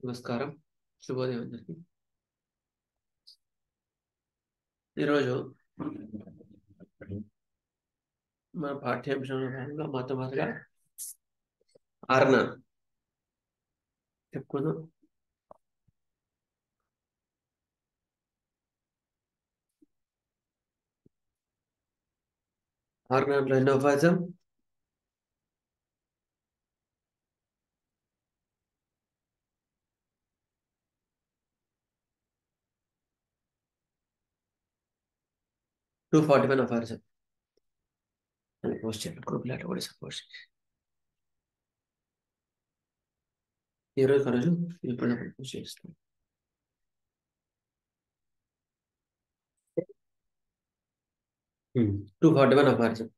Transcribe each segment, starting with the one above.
నమస్కారం. శుభోదయం అందరికీ. ఈరోజు మన పాఠ్యాంశంలో భాగంగా మొట్టమొదటిగా ఆర్గాన్ చెప్పుకుందాం. ఆర్గాన్లో ఎన్నో ఫాజం? టూ 41 ఫాజం. పోస్ట్ చేయండి గ్రూప్ లెటర్ కూడా సపోర్ట్. ఈరోజు ఇప్పుడు పోస్ట్ చేస్తాం. Two 41 ఫాజం.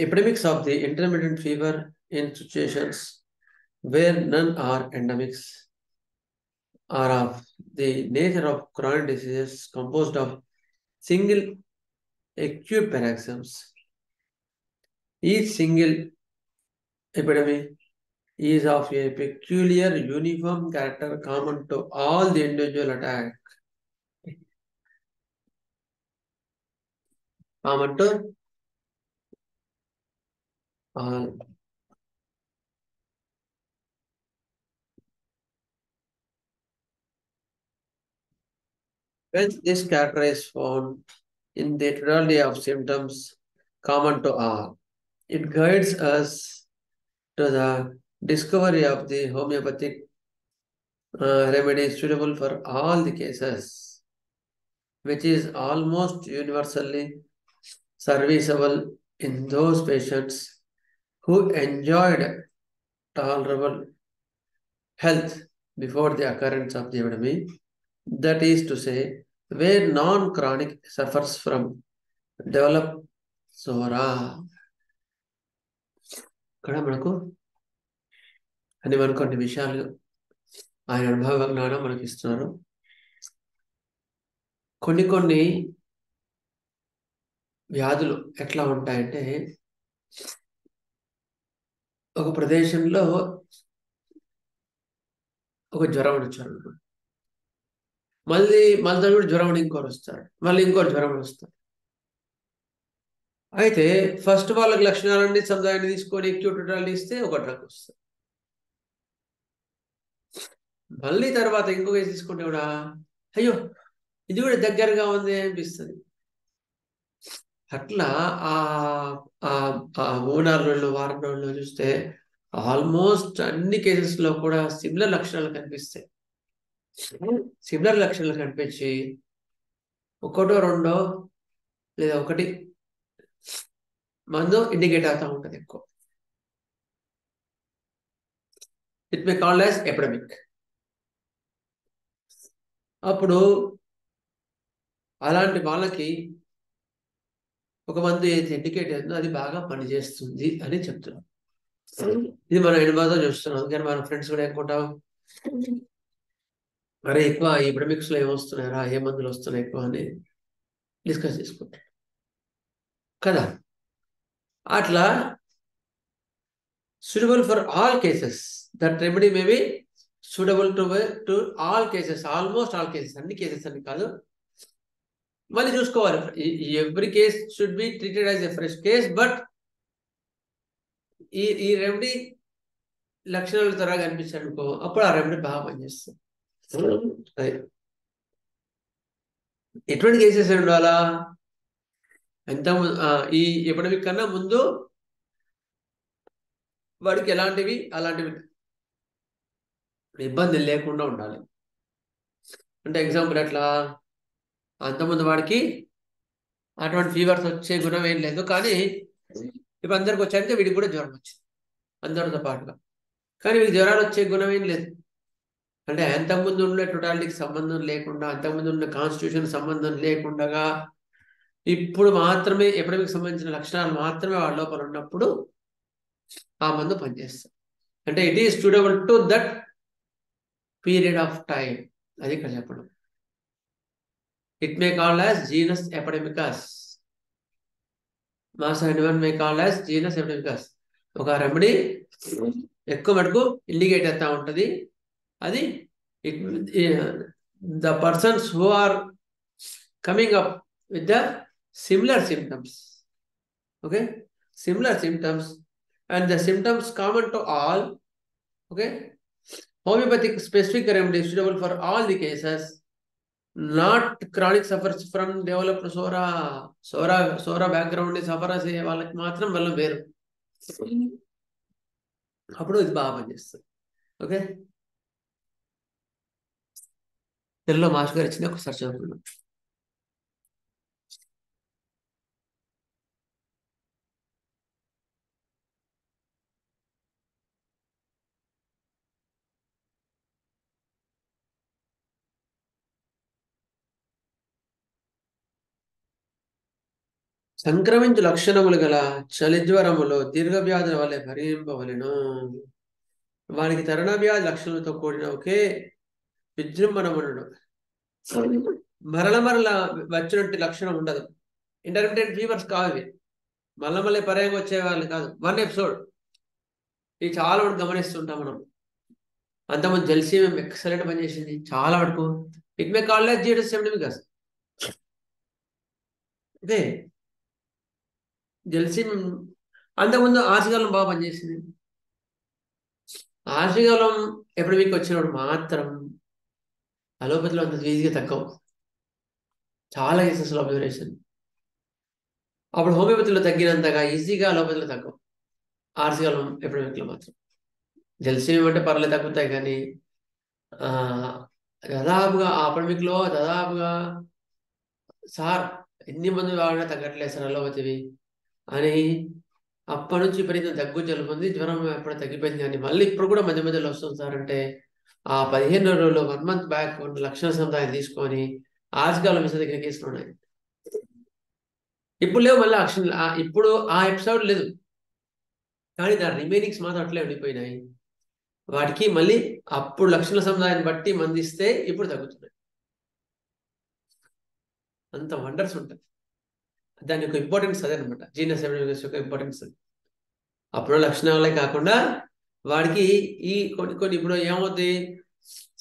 Epidemics of the intermittent fever in situations where none are endemics are of the nature of chronic diseases composed of single acute paroxysms. Each single epidemic is of a peculiar uniform character common to all the individual attack. Common to all. When this character is found in the totality of symptoms common to all, it guides us to the discovery of the homeopathic remedy suitable for all the cases, which is almost universally serviceable in those patients who enjoyed tolerable health before the occurrence of the epidemic. That is to say, where non-chronic suffers from developed SORA. ఇక్కడ మనకు కొన్ని విషయాలు ఆయన అనుభవ జ్ఞానం మనకి ఇస్తున్నారు. కొన్ని వ్యాధులు ఎట్లా ఉంటాయంటే, ఒక ప్రదేశంలో ఒక జ్వరం వచ్చారు, మళ్ళీ కూడా జ్వరం ఇంకోరు వస్తారు, మళ్ళీ ఇంకోరు జ్వరం వస్తారు. అయితే ఫస్ట్ వాళ్ళకి లక్షణాలన్నీ సముదాయాన్ని తీసుకొని ఎక్యూట్ ఇస్తే ఒక డ్రగ్ వస్తుంది. మళ్ళీ తర్వాత ఇంకో కేసు తీసుకుంటే కూడా అయ్యో ఇది కూడా దగ్గరగా ఉంది అనిపిస్తుంది. అట్లా ఆ 3-4 రోజులు వారం రోజులు చూస్తే ఆల్మోస్ట్ అన్ని కేసెస్లో కూడా సిమిలర్ లక్షణాలు కనిపిస్తాయి. సిమిలర్ లక్షణాలు కనిపించి ఒకటో రెండో లేదా ఒకటి మందు ఇండికేట్ అవుతూ ఉంటుంది ఎక్కువ. It may called as epidemic. అప్పుడు అలాంటి వాళ్ళకి ఒక మందు ఏది ఇండికేట్ అవుతుందో అది బాగా పనిచేస్తుంది అని చెప్తున్నాం. ఇది మనం ఎనిమిదో చూస్తున్నాం. అందుకని మన ఫ్రెండ్స్ కూడా ఏమనుకుంటాం, అరే ఎక్కువ ఈ ఎపిడమిక్స్ లో ఏమొస్తున్నాయరా, ఏ మందులు వస్తున్నాయి ఎక్కువ అని డిస్కస్ చేసుకుంటాం కదా. అట్లా suitable for all cases, that remedy may be suitable to all cases, almost all cases, అన్ని కేసెస్ అని కాదు. మళ్ళీ చూసుకోవాలి, every case should be treated as a fresh case. But ఈ రెమెడీ లక్షణాలు త్వరగా కనిపించాడు అనుకో, అప్పుడు ఆ రెమెడీ బాగా పనిచేస్తుంది. ఎటువంటి కేసెస్ ఉండాలా? ఎంత ఈ ఎపిడమిక్ కన్నా ముందు వాడికి అలాంటివి ఇబ్బంది లేకుండా ఉండాలి. అంటే ఎగ్జాంపుల్ ఎట్లా, అంతకుముందు వాడికి అటువంటి ఫీవర్స్ వచ్చే గుణం ఏం లేదు, కానీ ఇప్పుడు అందరికి వచ్చాయంటే వీడికి కూడా జ్వరం వచ్చింది అందరితో పాటుగా, కానీ వీడికి జ్వరాలు వచ్చే గుణం ఏం లేదు. అంటే అంతకుముందు ఉండే టోటాలిటీకి సంబంధం లేకుండా, అంతకుముందు ఉన్న కాన్స్టిట్యూషన్ సంబంధం లేకుండా ఇప్పుడు మాత్రమే ఎపిడమిక్ సంబంధించిన లక్షణాలు మాత్రమే వాళ్ళ లోపల ఉన్నప్పుడు ఆ మందు పనిచేస్తుంది. అంటే it is suitable to that period of time. అది ఇక్కడ చెప్పడం. It may called as genus epidemicus. Mass anyone may call as genus epidemicus. ఒక రెమెడీ ఎక్కువ మటుకు ఇండికేట్ అవుతా ఉంటుంది. అది the persons who are coming up with the similar symptoms. Okay, similar symptoms, and the symptoms common to all. Okay, homeopathic specific remedy suitable for all the cases. Not chronic suffers from developed sora background suffer అయ్యే వాళ్ళకి మాత్రం వల్ల వేరు, అప్పుడు ఇది బాగా పనిచేస్తుంది. Okay, తెలుగులో మాస్టర్ గారు ఇచ్చింది ఒకసారి చదువుకున్నాం. సంక్రమించు లక్షణములు గల చలిజ్వరములో దీర్ఘవ్యాధుల వల్లే భరింపవలెను. వానికి తరుణవ్యాధి లక్షణాలతో కూడిన ఒకే విజృంభణమును మరల వచ్చినట్టు లక్షణం ఉండదు. ఇంటర్మీడియట్ ఫీవర్స్ కావు ఇవి, మళ్ళీ పర్యాయంగా వచ్చే వాళ్ళు కాదు. 1 ఎపిసోడ్ ఇది చాలా వరకు గమనిస్తుంటాం మనం. అంతమంది జెల్సీఎం ఎక్సలెంట్ పనిచేసింది చాలా వరకు. It may call as genus epidemicus. అదే జెల్సీఎం అంతకుముందు ఆర్సిగాలం బాగా పనిచేసింది. ఆర్సిగాలం ఎపిడెమిక్ వచ్చినప్పుడు మాత్రం అలోపతిలో అంత ఈజీగా తక్కువ, చాలా కేసెస్లో అబ్జర్వేషన్. అప్పుడు హోమియోపతిలో తగ్గినంతగా ఈజీగా అలోపతిలో తక్కువ, ఆర్సిగాలం ఎపిడెమిక్లో మాత్రం. జెల్సీఎం అంటే పర్లేదు తగ్గుతాయి, కానీ దాదాపుగా ఆ ఎపిడెమిక్లో దాదాపుగా సార్ ఎన్ని మంది వాడినా తగ్గట్లేదు సార్ అలోపతివి అని అప్పటి నుంచి విపరీతం దగ్గు జలుబుంది, జ్వరం ఎప్పుడో తగ్గిపోయింది, కానీ మళ్ళీ ఇప్పుడు కూడా మధ్య మధ్యలో వస్తుంది సార్ అంటే ఆ 15 రోజులు 1 month బ్యాక్ లక్షణ సముదాయం తీసుకొని ఆర్సిగాలం మిస్ దగ్గర కేసులు ఉన్నాయి. ఇప్పుడు లేవు మళ్ళీ ఇప్పుడు ఆ ఎపిసోడ్ లేదు, కానీ దాని రిమైనింగ్స్ మాత్రం అట్లే ఉండిపోయినాయి. వాటికి మళ్ళీ అప్పుడు లక్షణ సముదాయాన్ని బట్టి మందిస్తే ఇప్పుడు తగ్గుతున్నాయి. అంత వండర్స్ ఉంటాయి. దాని యొక్క ఇంపార్టెన్స్ అదే అనమాట, జీనస్ ఎపిడెమికస్ యొక్క ఇంపార్టెన్స్. అప్పుడు లక్షణాలే కాకుండా వాడికి ఈ కొన్ని ఇప్పుడు ఏమవుతుంది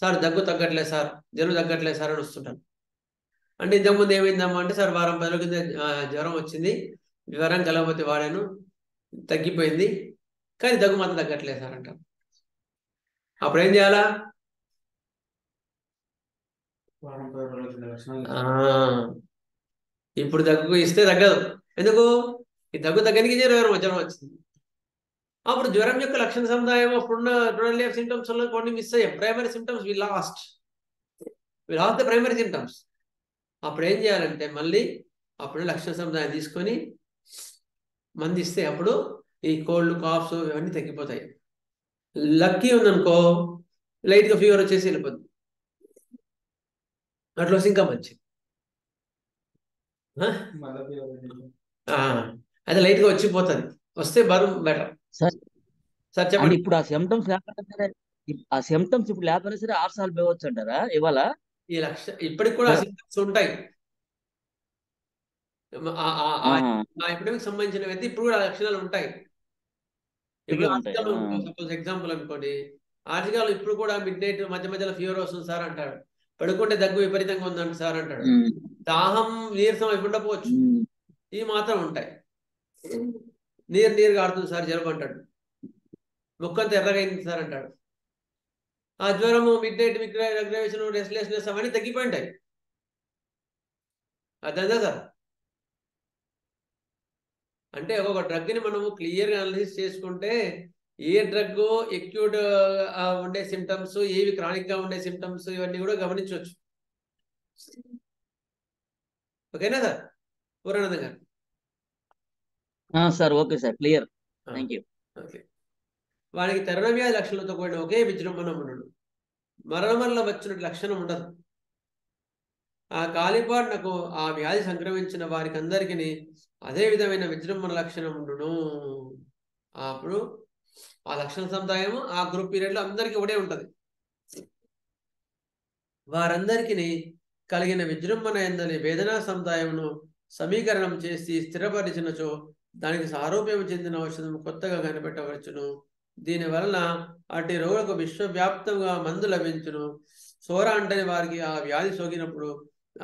సార్, దగ్గు తగ్గట్లేదు సార్, జ్వరం తగ్గట్లేదు సార్ అని వస్తుంటాను. అంటే ఇంతకుముందు ఏమైందమ్మా అంటే సార్ వారం 10 రోజుల కింద జ్వరం వచ్చింది, జ్వరం కలగపోతే వాడాను తగ్గిపోయింది, కానీ దగ్గు మాత్రం తగ్గట్లేదు సార్ అంటాం. అప్పుడు ఏం చేయాలా? ఇప్పుడు దగ్గు ఇస్తే తగ్గదు. ఎందుకు? ఈ దగ్గు తగ్గనికి జ్వరం వచ్చింది. అప్పుడు జ్వరం యొక్క లక్షణ సముదాయం అప్పుడున్న టోటల్ సిమ్టమ్స్ కొన్ని మిస్ అయ్యాం. Primary symptoms we lost the primary symptoms. అప్పుడు ఏం చేయాలంటే మళ్ళీ అప్పుడు లక్షణ సముదాయం తీసుకొని మందిస్తే అప్పుడు ఈ కోల్డ్ కాఫ్స్ ఇవన్నీ తగ్గిపోతాయి. లక్కీ ఉందనుకో లైట్గా ఫీవర్ వచ్చేసి వెళ్ళిపోద్ది, అట్లా వస్తే ఇంకా మంచిది. అదే లైట్గా వచ్చిపోతుంది, వస్తే బరువు బెటర్. సార్ చెప్పండి. ఇప్పుడు ఆ సిమ్టమ్స్ ఇప్పుడు లేకపోయినా సరే 6 సార్లు పోవచ్చు అంటారా ఇవాళ? ఈ ఇప్పటికి కూడా సిమ్టమ్స్ ఉంటాయి. ఆ ఎపిడెమిక్ సంబంధించిన వ్యక్తి ఇప్పుడు కూడా లక్షణాలు ఉంటాయి. ఇప్పుడు సపోజ్ ఎగ్జాంపుల్ అనుకోండి, ఆర్జిగాలు ఇప్పుడు కూడా మిడ్ నైట్ మధ్య మధ్యలో ఫీవర్ వస్తుంది సార్ అంటాడు, పడుకుంటే దగ్గు విపరీతంగా ఉందంట సార్ అంటాడు, దాహం నీరసం అయిపోవచ్చు, ఇవి మాత్రం ఉంటాయి. నీరు కాడుతుంది సార్ జలుబు అంటాడు, ముక్కంతా ఎర్రగా అయింది సార్ అంటాడు. ఆ జ్వరము మిడ్ నైట్ రెగ్యులేషన్ రెస్ట్లెస్నెస్ అవన్నీ తగ్గిపోయింటాయి. అర్థందా సార్? అంటే ఒక్కొక్క డ్రగ్ని మనము క్లియర్గా అనాలిసిస్ చేసుకుంటే ఏ డ్రగ్ ఎక్యూట్ ఉండే సిమ్టమ్స్, ఏవి క్రానిక్గా ఉండే సిమ్టమ్స్, ఇవన్నీ కూడా గమనించవచ్చు. ఓకేనా సార్? పూర్ణానంద గారు. Sir okay sir, clear, thank you. Okay, వానికి తరుణవ్యాధి లక్షణాలతో కూడిన ఒకే విజృంభణం ఉండడు, మరల వచ్చినట్టు లక్షణం ఉండదు. ఆ కాలిపాటునకు ఆ వ్యాధి సంక్రమించిన వారికి అందరికీ అదే విధమైన విజృంభణ లక్షణం ఉండును. అప్పుడు ఆ లక్షణ సముదాయం ఆ గ్రూప్ పీరియడ్లో అందరికీ ఒకటే ఉంటుంది. వారందరికీ కలిగిన విజృంభణ ఎందని వేదనా సముదాయమును సమీకరణం చేసి స్థిరపరిచినచో దానికి సారూప్యం చెందిన ఔషధం కొత్తగా కనిపెట్టవచ్చును. దీని వలన అటు రోగులకు విశ్వవ్యాప్తంగా మందు లభించును. సోరా అంటని వారికి ఆ వ్యాధి సోకినప్పుడు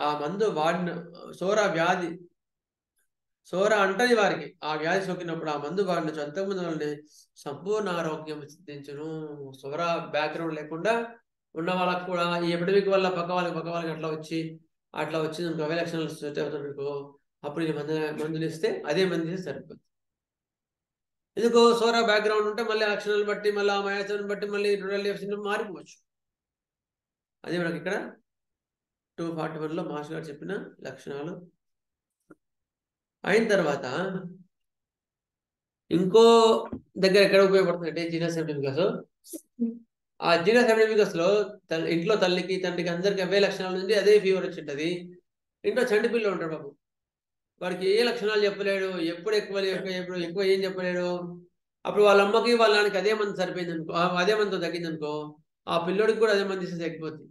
ఆ మందు వాడిన సోరా అంటని వారికి ఆ వ్యాధి సోకినప్పుడు ఆ మందు వాడిన అంతకుముందు వల్లనే సంపూర్ణ ఆరోగ్యం సిద్ధించును. సోరా బ్యాక్గ్రౌండ్ లేకుండా ఉన్న వాళ్ళకు కూడా ఈ ఎపిడమిక్ వల్ల పక్క వాళ్ళకి అట్లా వచ్చి అవే లక్షణాలు సెట్ అవుతుందనుకో, అప్పుడు ఈ మందులు ఇస్తే అదే మందు ఇస్తే సరిపోతుంది. ఎందుకో సోరా బ్యాక్గ్రౌండ్ ఉంటే మళ్ళీ లక్షణాలను బట్టి మళ్ళీ ఆ మయాసాన్ని బట్టి మళ్ళీ మారిపోవచ్చు. అదే మనకి ఇక్కడ 241లో మాస్టర్ గారు చెప్పిన లక్షణాలు అయిన తర్వాత ఇంకో దగ్గర ఎక్కడ ఉపయోగపడుతుందంటే జీనస్ సెప్టిమికస్. ఆ జీనస్ సెప్టిమికస్ లో ఇంట్లో తల్లికి తండ్రికి అందరికి అవే లక్షణాలు నుండి అదే ఫీవర్ వచ్చింటది. ఇంట్లో చంటి పిల్ల ఉంటాడు బాబు, వాడికి ఏ లక్షణాలు చెప్పలేడు, ఎప్పుడు ఎక్కువ ఏం చెప్పలేడు. అప్పుడు వాళ్ళ అమ్మకి వాళ్ళ నాన్నకి అదే మంది సరిపోయింది అనుకో, అదే మందితో తగ్గింది అనుకో, ఆ పిల్లోడికి కూడా అదే మంది ఇస్తే తగ్గిపోద్ది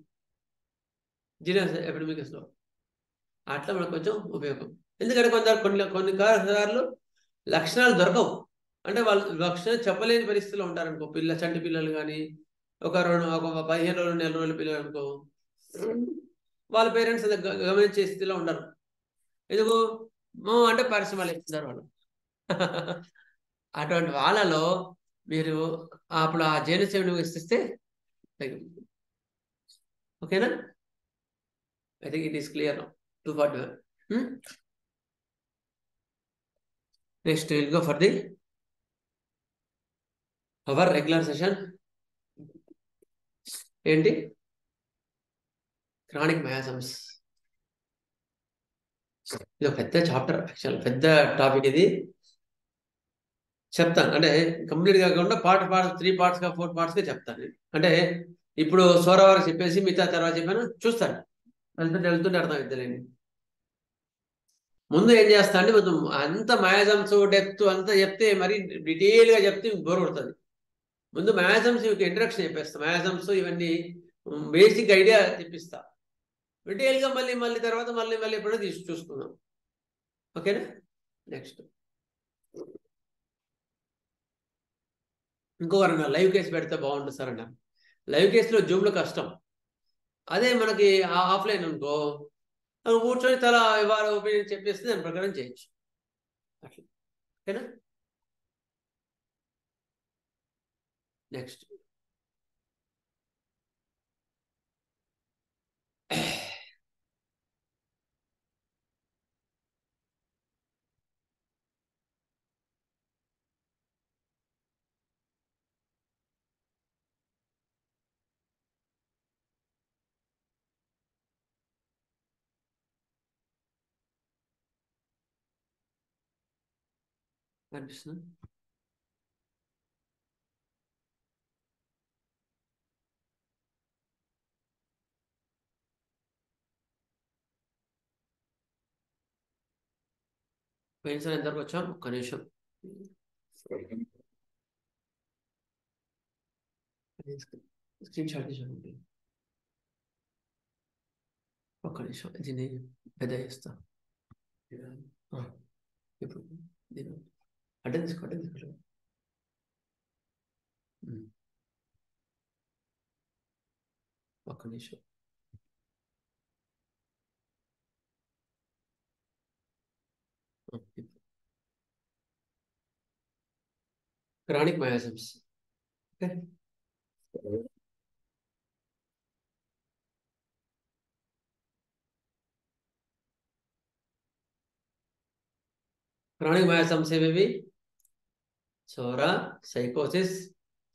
జీనస్ ఎపిడమికస్ లో. అట్లా మనకు కొంచెం ఉపయోగం. ఎందుకంటే కొన్ని సార్లు లక్షణాలు దొరకవు, అంటే వాళ్ళు లక్షణాలు చెప్పలేని పరిస్థితిలో ఉంటారనుకో. చంటి పిల్లలు కానీ ఒక 15 రోజులు 4 రోజుల పిల్లలు అనుకో, వాళ్ళ పేరెంట్స్ గమనించే స్థితిలో ఉండరు. ఎందుకు అంటే పరిశ్రమలు ఇస్తున్నారు వాళ్ళు. అటువంటి వాళ్ళలో మీరు అప్పుడు ఆ జీర్ణశయం ఇస్తే ఓకేనా? I think it is clear now. 241. Next we'll go for our regular session. ఏంటి? క్రానిక్ మయాసమ్స్. ఇది పెద్ద చాప్టర్, యాక్చువల్ పెద్ద టాపిక్ ఇది. చెప్తాను అంటే కంప్లీట్ కాకుండా పార్ట్ 3 పార్ట్స్గా 4 పార్ట్స్గా చెప్తాను. అంటే ఇప్పుడు సోరా వరకు చెప్పేసి మిగతా తర్వాత చెప్పాను చూస్తాను, వెళ్తుంటే అర్థం అవుతుందండి. ముందు ఏం చేస్తా అంటే కొంచెం అంత మయాజమ్స్ డెప్త్ అంతా చెప్తే మరి డీటెయిల్గా చెప్తే బోర్ కొడుతుంది. ముందు మయాజమ్స్ ఇంట్రడక్షన్ చెప్పేస్తా, మయాజమ్స్ ఇవన్నీ బేసిక్ ఐడియా తెప్పిస్తా. డీటెయిల్గా మళ్ళీ తర్వాత మళ్ళీ ఎప్పుడో చూసుకుందాం. ఓకేనా? నెక్స్ట్ ఇంకొకరన్నా లైవ్ కేసు పెడితే బాగుంటుంది సార్ అన్న. లైవ్ కేసులో జూమ్లో కష్టం. అదే మనకి ఆఫ్లైన్ అనుకో, కూర్చొని తల వారి ఒపీనియన్ చెప్పేస్తే దాని ప్రకారం చేయొచ్చు. అట్లా ఓకేనా? నెక్స్ట్ కనిపిస్తుంది. పోయినసారి ఎంతవరకు వచ్చాం? ఒక్క నిమిషం. స్క్రీన్ షాట్ తీసుకోండి. ఒక్క నిమిషం, దీన్ని పెద్ద చేస్తా. ఇప్పుడు దీని అడ్డం తీసుకోండి. ఒక్క నిమిషం. Chronic miasms. Okay, chronic miasms ఏవేవి? Psora, sycosis,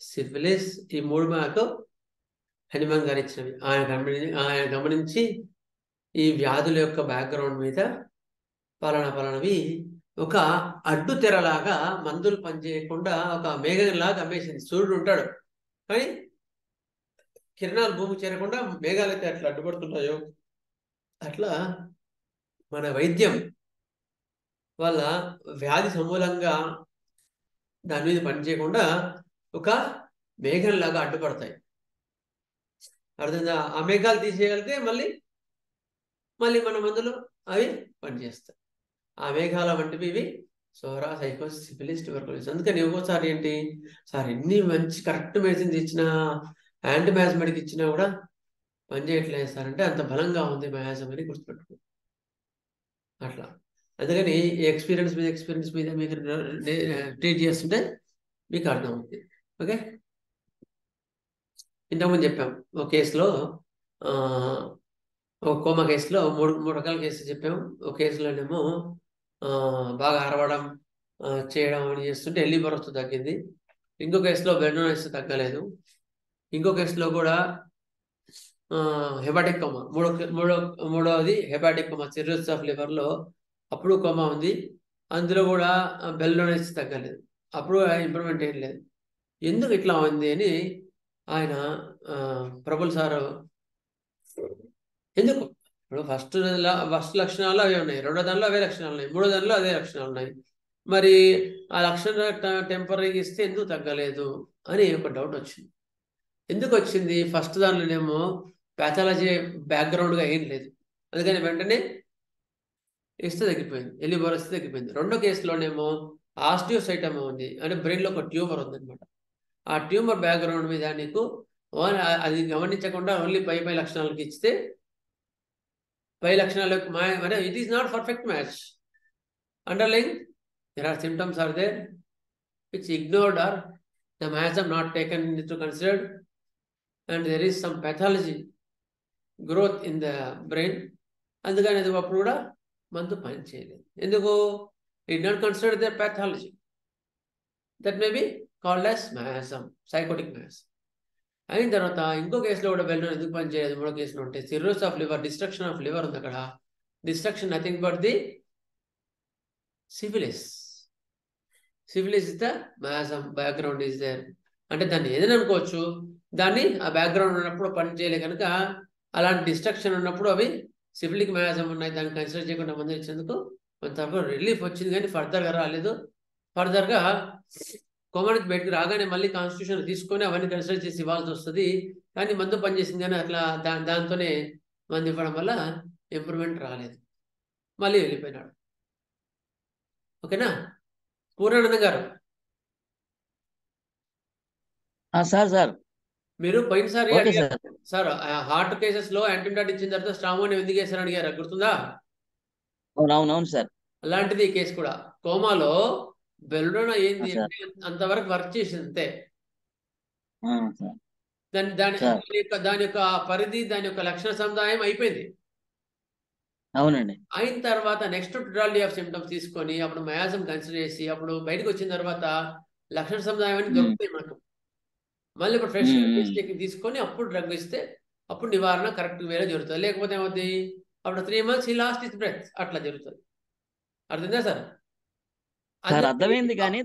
syphilis. ఈ 3 మాకు హనుమాన్ గారు ఇచ్చినవి. ఆయన గమనించి ఈ వ్యాధుల యొక్క బ్యాక్గ్రౌండ్ మీద పలానవి ఒక అడ్డు తెరలాగా మందులు పనిచేయకుండా ఒక మేఘంలాగా అమ్మేసింది. సూర్యుడు ఉంటాడు కానీ కిరణాలు భూమికి చేరకుండా మేఘాలు అయితే అట్లా అడ్డుపడుతుంటాయో, అట్లా మన వైద్యం వల్ల వ్యాధి సమూలంగా దాని మీద పనిచేయకుండా ఒక మేఘంలాగా అడ్డుపడతాయి. అర్థంగా? ఆ మేఘాలు తీసేయగలిగితే మళ్ళీ మళ్ళీ మన మందులు అవి పనిచేస్తాయి. ఆ మేఘాల వంటివి ఇవి సోరా, సైకోసిస్, సిఫిలిస్, ట్యూబర్కులోసిస్. అందుకని ఒక్కోసారి ఏంటి సార్ ఎన్ని మంచి కరెక్ట్ మెడిసిన్స్ ఇచ్చినా, యాంటీమాస్మెటిక్ ఇచ్చినా కూడా పనిచేయట్లేదు సార్ అంటే అంత బలంగా ఉంది మయాజం అని గుర్తుపెట్టుకో. అట్లా అందుకని ఈ ఎక్స్పీరియన్స్ మీద మీకు ట్రీట్ చేస్తుంటే మీకు అర్థమవుతుంది. ఓకే, ఇంతకుముందు చెప్పాం ఒక కేసులో ఒక కోమా కేసులో మూడు రకాల కేసులు చెప్పాము. ఒక కేసులోనేమో బాగా అరవడం చేయడం అని చేస్తుంటే ఎల్లిబరస్తు తగ్గింది. ఇంకో కేసులో బెల్డోనైస్ తగ్గలేదు. ఇంకో కేసులో కూడా హెపాటిక్ కోమా, మూడవది హెపాటిక్ కోమా, సిర్రోసిస్ ఆఫ్ లివర్లో అప్పుడు కోమా ఉంది. అందులో కూడా బెల్డోనైస్ తగ్గలేదు, అప్పుడు ఇంప్రూవ్మెంట్ ఏం లేదు. ఎందుకు ఇట్లా ఉంది అని ఆయన ప్రభుల్ సారు ఎందుకు ఇప్పుడు ఫస్ట్ లక్షణాలు అవి ఉన్నాయి, రెండో దానిలో అవే లక్షణాలు ఉన్నాయి, మూడో దానిలో అదే లక్షణాలు ఉన్నాయి. మరి ఆ లక్షణ టెంపరీగా ఇస్తే ఎందుకు తగ్గలేదు అని ఒక డౌట్ వచ్చింది. ఎందుకు వచ్చింది? ఫస్ట్ దానిలోనేమో ప్యాథాలజీ బ్యాక్గ్రౌండ్గా ఏం లేదు, అందుకని వెంటనే ఇస్తే తగ్గిపోయింది, ఎల్లిబోరస్ తగ్గిపోయింది. రెండో కేసులోనేమో ఆస్టియోసైటమా ఉంది, అంటే బ్రెయిన్లో ఒక ట్యూమర్ ఉందన్నమాట. ఆ ట్యూమర్ బ్యాక్గ్రౌండ్ మీద నీకు అది గమనించకుండా ఓన్లీ పై లక్షణాలకు ఇస్తే పై లక్షణాలకు అంటే it is not perfect match. Underline there are symptoms are there which ignored or the miasm not taken into considered, and there is some pathology growth in the brain. అందుకని అది అప్పుడు కూడా మందు పని చేయలేదు. ఎందుకు? It not consider the pathology that may be called as miasm, psychotic miasm. అయిన తర్వాత ఇంకో కేసులో కూడా బెల్డోన్ ఎందుకు పని చేయలేదు? మూడో కేసులో ఉంటే cirrhosis of liver, destruction of liver ఉంది అక్కడ. Destruction nothing but the syphilis. Syphilis is the miasm background is there. అంటే దాన్ని ఏదైనా అనుకోవచ్చు, దాన్ని ఆ బ్యాక్గ్రౌండ్ ఉన్నప్పుడు పని చేయలే కనుక అలాంటి డిస్ట్రక్షన్ ఉన్నప్పుడు అవి సిఫిలిక్ మియాజమ్ ఉన్నాయి, దాన్ని కన్సిడర్ చేయకుండా మందు ఇచ్చేందుకు కొంతవరకు రిలీఫ్ వచ్చింది, కానీ ఫర్దర్గా రాలేదు. ఫర్దర్గా కోమానికి బయటకు రాగానే మళ్ళీ కాన్స్టిట్యూషన్ తీసుకొని అవన్నీ కన్సిడర్ చేసి ఇవ్వాల్సి వస్తుంది. కానీ మందు పనిచేసింది, కానీ అట్లా దాంతోనే మందు ఇవ్వడం వల్ల ఇంప్రూవ్మెంట్ రాలేదు, మళ్ళీ వెళ్ళిపోయినాడు. ఓకేనా? పూర్ణానందం గారు, సార్ మీరు పోయినసారి ఓకే సార్ హార్ట్ కేసెస్ లో యాంటీబయాటిక్ ఇచ్చిన తర్వాత స్ట్రామోని ఎందుకు వేశారని అడిగారా, గుర్తుందా? అవునవును సార్. అలాంటిది ఈ కేసు కూడా. కోమాలో బెల్డోనా ఏంది అంటే అంతవరకు వర్క్ చేసింది అంతే. దాని యొక్క పరిధి, దాని యొక్క లక్షణ సముదాయం అయిపోయింది. అవునండి. అయిన తర్వాత నెక్స్ట్ టోటాలిటీ ఆఫ్ సిమ్టమ్స్ తీసుకొని అప్పుడు మయాజం కన్సిడర్ చేసి అప్పుడు బయటకు వచ్చిన తర్వాత లక్షణ సముదాయం అని దొరుకుతాయి మనకు. మళ్ళీ ఇప్పుడు ఫ్రెష్ తీసుకొని అప్పుడు డ్రగ్ ఇస్తే అప్పుడు నివారణ కరెక్ట్ వేరే జరుగుతుంది. లేకపోతే ఏమవుతుంది, అప్పుడు 3 months ఈ లాస్ట్ ఇస్ బ్రెత్ అట్లా జరుగుతుంది. అర్థందా సార్? అర్థమైంది. కానీ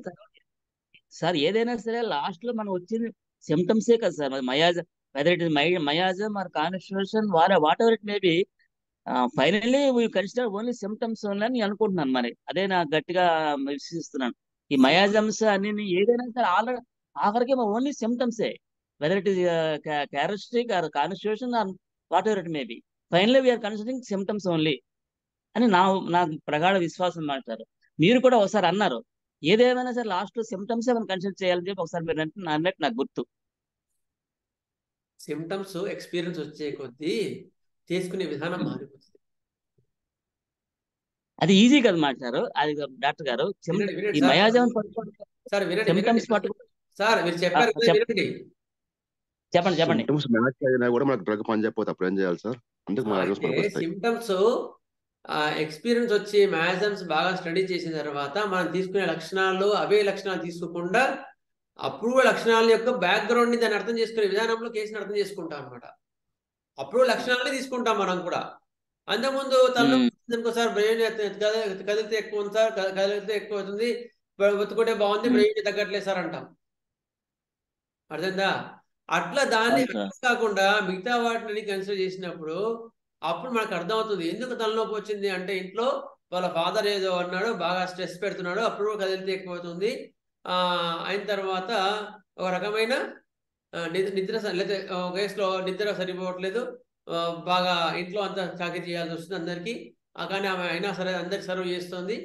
సార్ ఏదైనా సరే లాస్ట్ లో మనం వచ్చింది సిమ్టమ్సే కదా sir. Miasm, whether it is miasm or constitution whatever it may be, finally we consider only symptoms అని అనుకుంటున్నాను. మరి అదే నాకు గట్టిగా విశ్వసిస్తున్నాను. ఈ మయాజమ్స్ అన్ని ఏదైనా సరే ఆల్రెడీ ఆఖరికి ఓన్లీ సిమ్టమ్సే, whether it is characteristic or constitution or whatever it may be, finally we're considering symptoms only అని నాకు ప్రగాఢ విశ్వాసం మాట్లాడారు. మీరు కూడా ఒకసారి అన్నారు, ఏదేమైనా సరే లాస్ట్ లో సిమ్టమ్స్ మనం కన్సిడర్ చేయాలని చెప్పి ఒకసారి మీరు అన్నట్టు నాకు గుర్తు. సిమ్టమ్స్ ఎక్స్పీరియన్స్ వచ్చే కొద్దీ తీసుకునే విధానం మారిపోతుంది. అది ఈజీ కదా మాట్లాడారు. అది డాక్టర్ గారు ఈ మయాజం సిమ్టమ్స్ సార్ మీరు చెప్పారు, చెప్పండి. సిమ్టమ్స్ మ్యాచ్ అయినా కూడా మనకు డ్రగ్ పని చేయకపోతే అప్పుడు ఏం చేయాలి సార్? అందుకు సిమ్టమ్స్ ఎక్స్పీరియన్స్ వచ్చి మ్యాజమ్స్ బాగా స్టడీ చేసిన తర్వాత మనం తీసుకునే లక్షణాలు అవే లక్షణాలు తీసుకోకుండా అప్రూవ్ లక్షణాల యొక్క బ్యాక్గ్రౌండ్ ని దాన్ని అర్థం చేసుకునే విధానంలో కేసుని అర్థం చేసుకుంటాం అనమాట. అప్రూవ్ లక్షణాలని తీసుకుంటాం మనం కూడా. అంతకుముందు తనసారి బ్రెయిన్ కదిలితే ఎక్కువ ఉంది సార్, కదిలితే ఎక్కువ అవుతుంది, ఒత్తుకుంటే బాగుంది, బ్రెయిన్ తగ్గట్లేదు సార్ అంటాం. అర్థందా? అట్లా దాన్ని కాకుండా మిగతా వాటిని కన్సిడర్ చేసినప్పుడు అప్పుడు మనకు అర్థమవుతుంది ఎందుకు తలనొప్పి వచ్చింది అంటే ఇంట్లో వాళ్ళ ఫాదర్ ఏదో అన్నాడు, బాగా స్ట్రెస్ పెడుతున్నాడు, అప్పుడు కదిలితే ఎక్కువ అవుతుంది. అయిన తర్వాత ఒక రకమైన నిద్ర, లేకపోతే కేసులో నిద్ర సరిపోవట్లేదు, బాగా ఇంట్లో అంతా చాకరీ చేయాల్సి వస్తుంది అందరికీ. కానీ ఆమె అయినా సరే అందరికి సర్వ్ చేస్తుంది.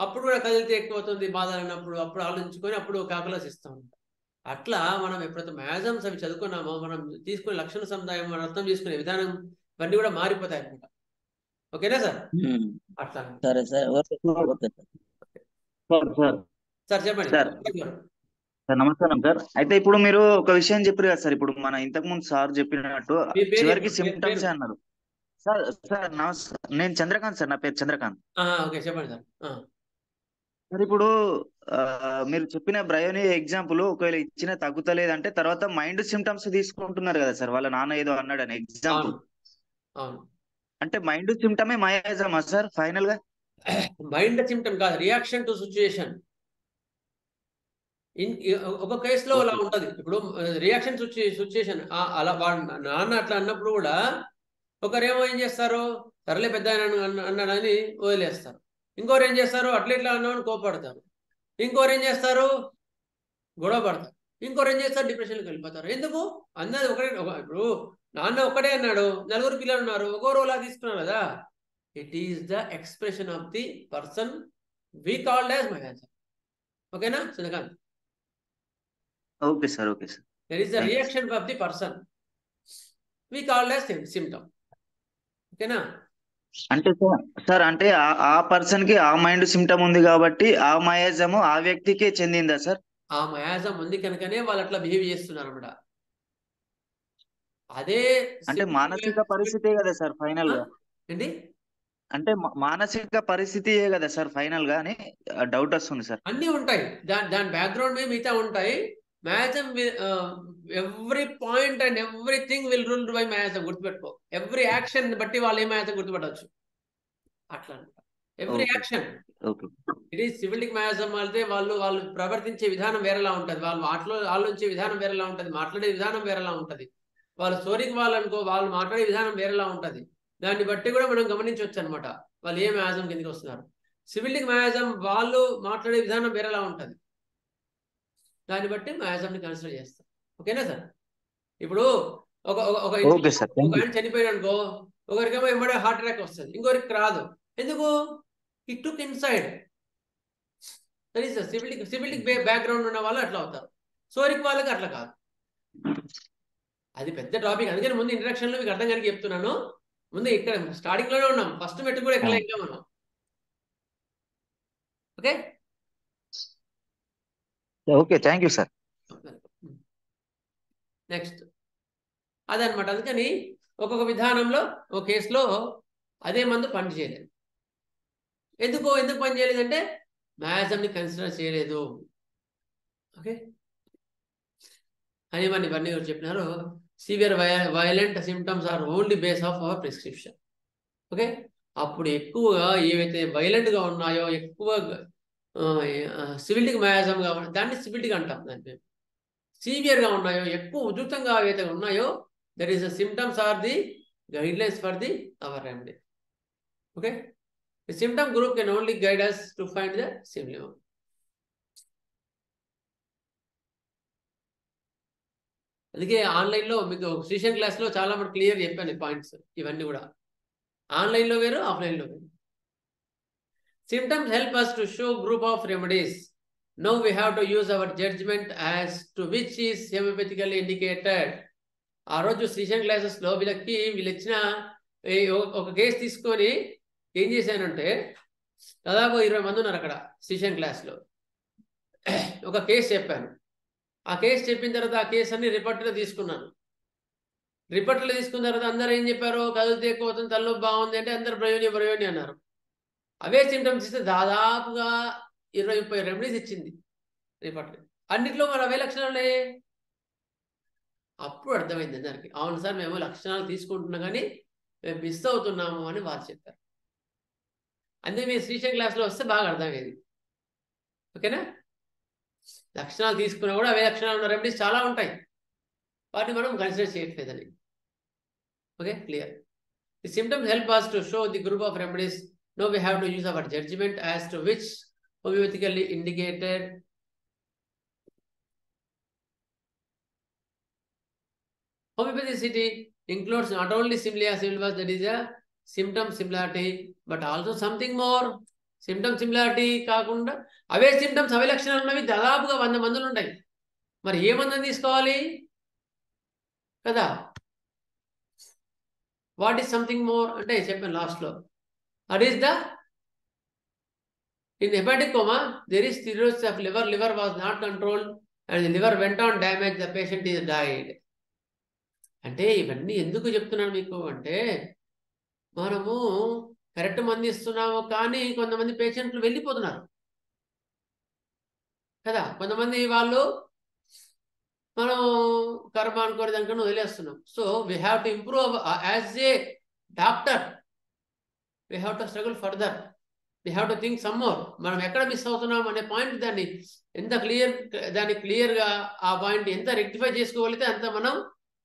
అప్పుడు కూడా కదిలితే ఎక్కువ అవుతుంది బాధ అన్నప్పుడు, అప్పుడు ఆలోచించుకొని అప్పుడు కాకులాస్ ఇస్తూ ఉంటాం. అట్లా మనం ఎప్పుడైతే మ్యాజమ్స్ అవి చదువుకున్నామో మనం తీసుకునే లక్షణ సముదాయం, మనం అర్థం చేసుకునే విధానం ఇవన్నీ కూడా మారిపోతాయి అనమాట. ఓకేనా సార్? అట్లా సరే sir, okay okay sir. Sir sir చెప్పండి సార్ సార్ నమస్కారం సార్. అయితే ఇప్పుడు మీరు ఒక విషయం చెప్పారు కదా సార్, ఇప్పుడు మన ఇంతకు ముందు సార్ చెప్పినట్టు మీ పేరు చివరికి చెప్పండి, పేరు. సిమ్టమ్స్ అన్నారు సార్. సార్ నమస్కారం, నేను చంద్రకాంత్ సార్, నా పేరు చంద్రకాంత్. ఓకే చెప్పండి సార్. సార్ ఇప్పుడు మీరు చెప్పిన బ్రయోని ఎగ్జాంపుల్ ఒకవేళ ఇచ్చిన తగ్గుతలేదంటే తర్వాత మైండ్ సిమ్టమ్స్ తీసుకుంటున్నారు కదా సార్, వాళ్ళ నాన్న ఏదో అన్నాడని ఎగ్జాంపుల్. అవును అవును. అంటే మైండ్ సిమ్టమే మయాజమా సార్ ఫైనల్ గా? మైండ్ సిమ్టమ్ కాదు, రియాక్షన్ టు సిచ్యుయేషన్. ఒక కేసులో అలా ఉంటది. ఇప్పుడు రియాక్షన్ సిచ్యుయేషన్ అలా వాడు నాన్న అట్లా అన్నప్పుడు కూడా ఒకరేమో ఏం చేస్తారు, సర్లే పెద్ద అన్నాడని వదిలేస్తారు. ఇంకోరు ఏం చేస్తారు, అట్లా ఇట్లా అన్నామని కోపడతారు. ఇంకోరు ఏం చేస్తారు, గొడవ పడతారు. ఇంకోరు ఏం చేస్తారు, డిప్రెషన్కి వెళ్ళిపోతారు. ఎందుకు? అన్నది ఒకటే. ఇప్పుడు నాన్న ఒక్కడే అన్నాడు, నలుగురు పిల్లలు ఉన్నారు, ఒకరు అలా తీసుకున్నారు కదా. It is the expression of the person we called as miasm. ఓకేనా Chandrakant? Okay sir, okay sir. There is the reaction of the person we called as symptom. ఓకేనా? అంటే సార్ అంటే ఆ పర్సన్ కి ఆ మైండ్ సిమ్టమ్ ఉంది కాబట్టి ఆ మయాజము ఆ వ్యక్తికే చెందిందా సార్? ఆ మయాజం ఉంది కనుకనే వాళ్ళు అట్లా బిహేవ్ చేస్తున్నారు అనమాట. అదే అంటే మానసిక పరిస్థితే కదా సార్ ఫైనల్ గా? ఏంటి అంటే మానసిక పరిస్థితియే కదా సార్ ఫైనల్ గా అని డౌట్ వస్తుంది సార్. అన్నీ ఉంటాయి, దాని బ్యాక్గ్రౌండ్ మీద మిగతా ఉంటాయి. Miasm every point and everything will rule by miasm. గుర్తుపెట్టుకో, ఎవ్రీ యాక్షన్ బట్టి వాళ్ళు ఏ మ్యాజం గుర్తుపట్టవచ్చు. అట్లా ఎవ్రీ యాక్షన్. ఇది సివిలిక్ మ్యాజం అంటే వాళ్ళు ప్రవర్తించే విధానం వేరేలా ఉంటుంది, వాళ్ళు ఆలోచించే విధానం వేరేలా ఉంటుంది, మాట్లాడే విధానం వేరేలా ఉంటుంది. వాళ్ళు స్టోరీకి వాళ్ళనుకో వాళ్ళు మాట్లాడే విధానం వేరేలా ఉంటుంది. దాన్ని బట్టి కూడా మనం గమనించవచ్చు అనమాట వాళ్ళు ఏ మ్యాజం కిందకి వస్తున్నారు. సివిలిక్ మ్యాజం వాళ్ళు మాట్లాడే విధానం వేరేలా ఉంటుంది, దాన్ని బట్టి మ్యాజంని కన్సిడర్ చేస్తాం. ఓకేనా సార్? ఇప్పుడు ఒక ఆయన చనిపోయాడు అనుకో, ఒకరికేమో వెంబడే హార్ట్ అటాక్ వస్తుంది, ఇంకొకరికి రాదు. ఎందుకు? It took inside. That is syphilitic background ఉన్న వాళ్ళు అట్లా అవుతారు, సోరిక్ వాళ్ళకి అట్లా కాదు. అది పెద్ద టాపిక్, అందుకని ముందు ఇంట్రడక్షన్ లో మీకు అర్థం కనుక చెప్తున్నాను. ముందు ఇక్కడ స్టార్టింగ్ లోనే ఉన్నాం, ఫస్ట్ మెట్టు కూడా ఎక్కడ ఇంకా మనం. Okay okay, thank you sir. Next అదనమాట. అందుకని ఒక్కొక్క విధానంలో ఒక కేసులో అదే మందు పని చేయలేదు. ఎందుకు పని చేయలేదంటే మ్యాజంని కన్సిడర్ చేయలేదు. ఓకే అని ఇవన్నీ చెప్పినారు. Severe violent symptoms are only base of our prescription. Okay అప్పుడు ఎక్కువగా ఏవైతే వైలెంట్గా ఉన్నాయో, ఎక్కువ సివిలిక్ మ్యాజంగా దాన్ని సివిలిక్ అంటాం. దాన్ని మేము సివియర్గా ఉన్నాయో, ఎక్కువ ఉధృతంగా ఏవైతే ఉన్నాయో, that is the symptoms are the guidelines for the our remedy. Okay the symptom group can only guide us to find the symptom. అందుకే ఆన్లైన్లో మీకు సెషన్ క్లాస్లో చాలా మంది క్లియర్ చెప్పాను పాయింట్స్. ఇవన్నీ కూడా ఆన్లైన్లో వేరు, ఆఫ్లైన్లో వేరు. Symptoms help us to show group of remedies. Now we have to use our judgment as to which is homeopathically indicated. ఆ రోజు సెషన్ క్లాసెస్లో వీళ్ళు ఇచ్చిన ఒక కేసు తీసుకొని ఏం చేశానంటే, దాదాపు 20 మంది ఉన్నారు అక్కడ సెషన్ క్లాస్లో. ఒక కేసు చెప్పాను. ఆ కేసు చెప్పిన తర్వాత ఆ కేసు అన్ని రిపోర్ట్లో తీసుకున్నాను. రిపోర్ట్లో తీసుకున్న తర్వాత అందరూ ఏం చెప్పారు, కదిలితే ఎక్కువ అవుతుంది, తలనొప్పి బాగుంది అంటే అందరు బ్రయోని అన్నారు. అవే సిమ్టమ్స్ ఇస్తే దాదాపుగా 20-30 రెమెడీస్ ఇచ్చింది రిపోర్ట్. అన్నిట్లో మరి అవే లక్షణాలు ఉన్నాయి. అప్పుడు అర్థమైంది అందరికి, అవును సార్ మేము లక్షణాలు తీసుకుంటున్నాం కానీ మేము మిస్ అవుతున్నాము అని వారు చెప్పారు. అందుకే మీరు శ్రీశైలం క్లాస్లో వస్తే బాగా అర్థమయ్యేది. ఓకేనా? లక్షణాలు తీసుకున్నా కూడా అవే లక్షణాలు ఉన్న రెమెడీస్ చాలా ఉంటాయి, వాటిని మనం కన్సిడర్ చేయట్లేదని. Okay clear. The symptoms help us to show the group of remedies. Now we have to use our judgment as to which homeopathically indicated. Homeopathy includes not only similia similibus, that is a symptom similarity, but also something more. Symptom similarity కాకుండా అవే symptoms అవే లక్షణాలు ఉన్నవి దాదాపుగా 100 మందులు ఉంటాయి. మరి ఏ మందుని తీసుకోవాలి కదా? వాట్ ఈస్ సంథింగ్ మోర్ అంటే చెప్పాను లాస్ట్లో. That is the in hepatic coma there is cirrhosis of liver. Liver was not controlled and the liver went on damage. The patient is died. అంటే ఇవన్నీ ఎందుకు చెప్తున్నాను మీకు అంటే, మనము కరెక్ట్ మంది ఇస్తున్నాము కానీ కొంతమంది పేషెంట్లు వెళ్ళిపోతున్నారు కదా. కొంతమంది వాళ్ళు మనం కర్మ అనుకోని దానికన్నా వదిలేస్తున్నాం. So we have to improve as a doctor. We have to struggle further. We have to think some more. మనం ఎక్కడ మిస్ అవుతున్నాం అనే పాయింట్ దాన్ని ఎంత క్లియర్గా ఆ పాయింట్ ఎంత రెక్టిఫై చేసుకోగలిగితే అంత మనం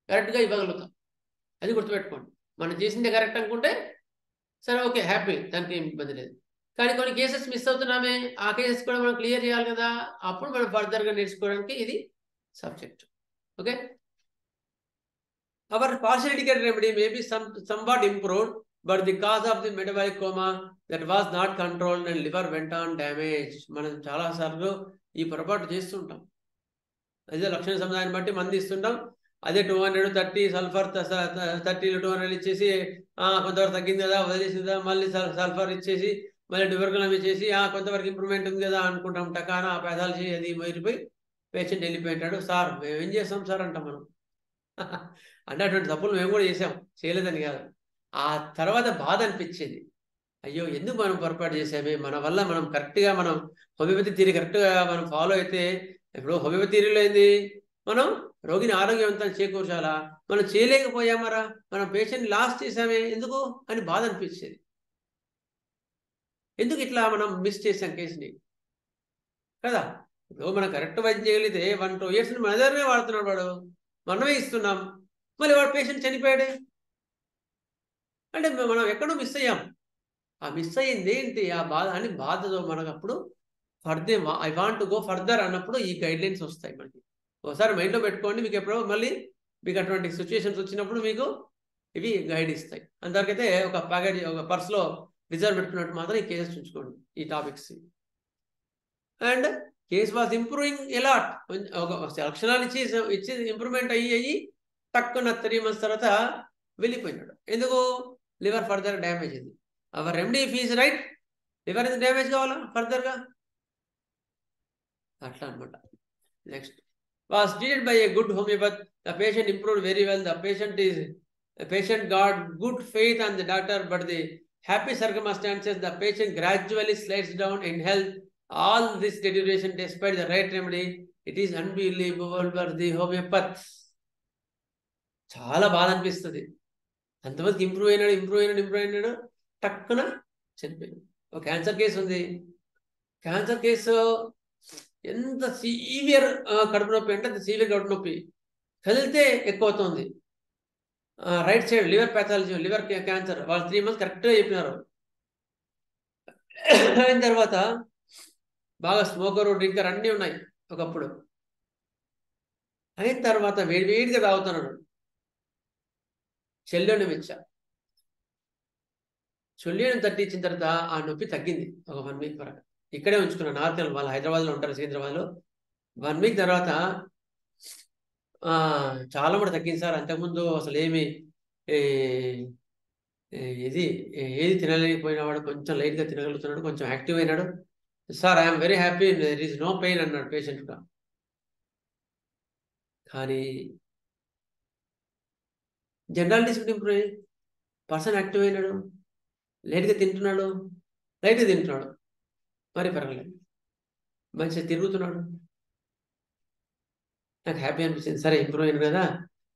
కరెక్ట్గా ఇవ్వగలుగుతాం. అది గుర్తుపెట్టుకోండి. మనం చేసిందే కరెక్ట్ అనుకుంటే సరే, ఓకే, హ్యాపీ, దానికి ఏం ఇబ్బంది లేదు. కానీ కొన్ని కేసెస్ మిస్ అవుతున్నామే, ఆ కేసెస్ కూడా మనం క్లియర్ చేయాలి కదా. అప్పుడు మనం ఫర్దర్గా నేర్చుకోవడానికి ఇది subject. Okay, our partial indicated remedy may be somewhat improved, but the cause of the metabolic coma that was not controlled and liver went on damage. మనం చాలా సార్లు ఈ పొరపాటు చేస్తుంటాం. అదే లక్షణ సముదాయాన్ని బట్టి మంది ఇస్తుంటాం. అదే 230 సల్ఫర్ 30 200 ఇచ్చేసి కొంతవరకు తగ్గింది కదా, వదిలేసింది కదా, మళ్ళీ సల్ఫర్ ఇచ్చేసి మళ్ళీ ట్యూబర్కులం ఇచ్చేసి కొంతవరకు ఇంప్రూవ్మెంట్ ఉంది కదా అనుకుంటాం. టకాన ఆ పెదాలజీ అది మొయిరిపోయి పేషెంట్ వెళ్ళిపోయింటాడు. సార్ మేము ఏం చేస్తాం సార్ అంటాం మనం. అంటే అటువంటి తప్పులు మేము కూడా చేసాం, చేయలేదని కాదు. ఆ తర్వాత బాధ అనిపించేది, అయ్యో ఎందుకు మనం పొరపాటు చేసామే, మన వల్ల మనం కరెక్ట్గా మనం హోమియోపతి థియరీ కరెక్ట్గా మనం ఫాలో అయితే. ఇప్పుడు హోమియోపతి థియరీలో ఏంది, మనం రోగిని ఆరోగ్యవంతం చేకూర్చాలా, మనం చేయలేకపోయామరా, మనం పేషెంట్ లాస్ చేసామే ఎందుకు అని బాధ అనిపించేది. ఎందుకు ఇట్లా మనం మిస్ చేసాం కేసుని కదా. ఇప్పుడు మనం కరెక్ట్ వైద్యం చేయగలిగితే 1-2 years మన దగ్గరనే వాడుతున్నాడు వాడు, మనమే ఇస్తున్నాం, మళ్ళీ వాడు పేషెంట్ చనిపోయాడే అంటే మనం ఎక్కడో మిస్ అయ్యాం. ఆ మిస్ అయ్యింది ఏంటి, ఆ బాధ అని బాధతో మనకు అప్పుడు further I want to go further అన్నప్పుడు ఈ గైడ్లైన్స్ వస్తాయి మనకి. ఒకసారి మైండ్లో పెట్టుకోండి, మీకు ఎప్పుడో మళ్ళీ మీకు అటువంటి సిచ్యువేషన్స్ వచ్చినప్పుడు మీకు ఇవి గైడ్ ఇస్తాయి. అంతవరకైతే ఒక ప్యాకేజ్ ఒక పర్స్లో రిజర్వ్ పెట్టుకున్నట్టు మాత్రం ఈ కేసెస్ ఉంచుకోండి, ఈ topics. And case was improving allot. ఒక లక్షణాలు ఇచ్చి ఇంప్రూవ్మెంట్ అయ్యి తక్కువ 3 months తర్వాత వెళ్ళిపోయినాడు. ఎందుకు, లివర్ ఫర్దర్ డ్యామేజ్ అయింది. Our remedy fees right, liver ఇది డ్యామేజ్ కావాలా ఫర్దర్గా, అట్లా అనమాట. Next, was treated by a good homeopath. The patient improved very well. The patient got good faith on the doctor, but the happy circumstances, the patient gradually slides down in health. All this deterioration despite the right remedy. It is unbelievable for the homeopath. చాలా బాధ అనిపిస్తుంది. అంతమందికి improve అయినాడు టక్కున చనిపోయింది. ఒక cancer case ఉంది. Cancer case ఎంత సీవియర్ కడుపు నొప్పి అంటే అంత సీవియర్ కడుపు నొప్పి, కదిలితే ఎక్కువ అవుతుంది. Right side liver pathology, liver cancer. వాళ్ళు 3 months కరెక్ట్గా చెప్పినారు. అయిన తర్వాత బాగా స్మోకరు, డ్రింకర్ అన్నీ ఉన్నాయి ఒకప్పుడు. అయిన తర్వాత వేడిగా తాగుతున్నాడు. చెల్లెని ఇచ్చా, చెల్లెని తట్టించిన తర్వాత ఆ నొప్పి తగ్గింది. ఒక 1 week వరకు ఇక్కడే ఉంచుకున్నాను. నార్కల్ వాళ్ళు హైదరాబాద్లో ఉంటారు, సికింద్రాబాద్లో. 1 week తర్వాత చాలా కూడా తగ్గింది సార్. అంతకుముందు అసలు ఏది తినలేకపోయినా వాడు కొంచెం లైట్గా తినగలుగుతున్నాడు, కొంచెం యాక్టివ్ అయినాడు. Sir I'm very happy, there is no pain అన్నాడు పేషెంట్గా. కానీ జనరల్ ఇంప్రూవ్ అయ్యి పర్సన్ యాక్టివ్ అయినాడు, లైట్గా తింటున్నాడు, మరి పర్వాలేదు, మంచిగా తిరుగుతున్నాడు. నాకు హ్యాపీ అనిపించింది. సరే ఇంప్రూవ్ అయినాడు కదా,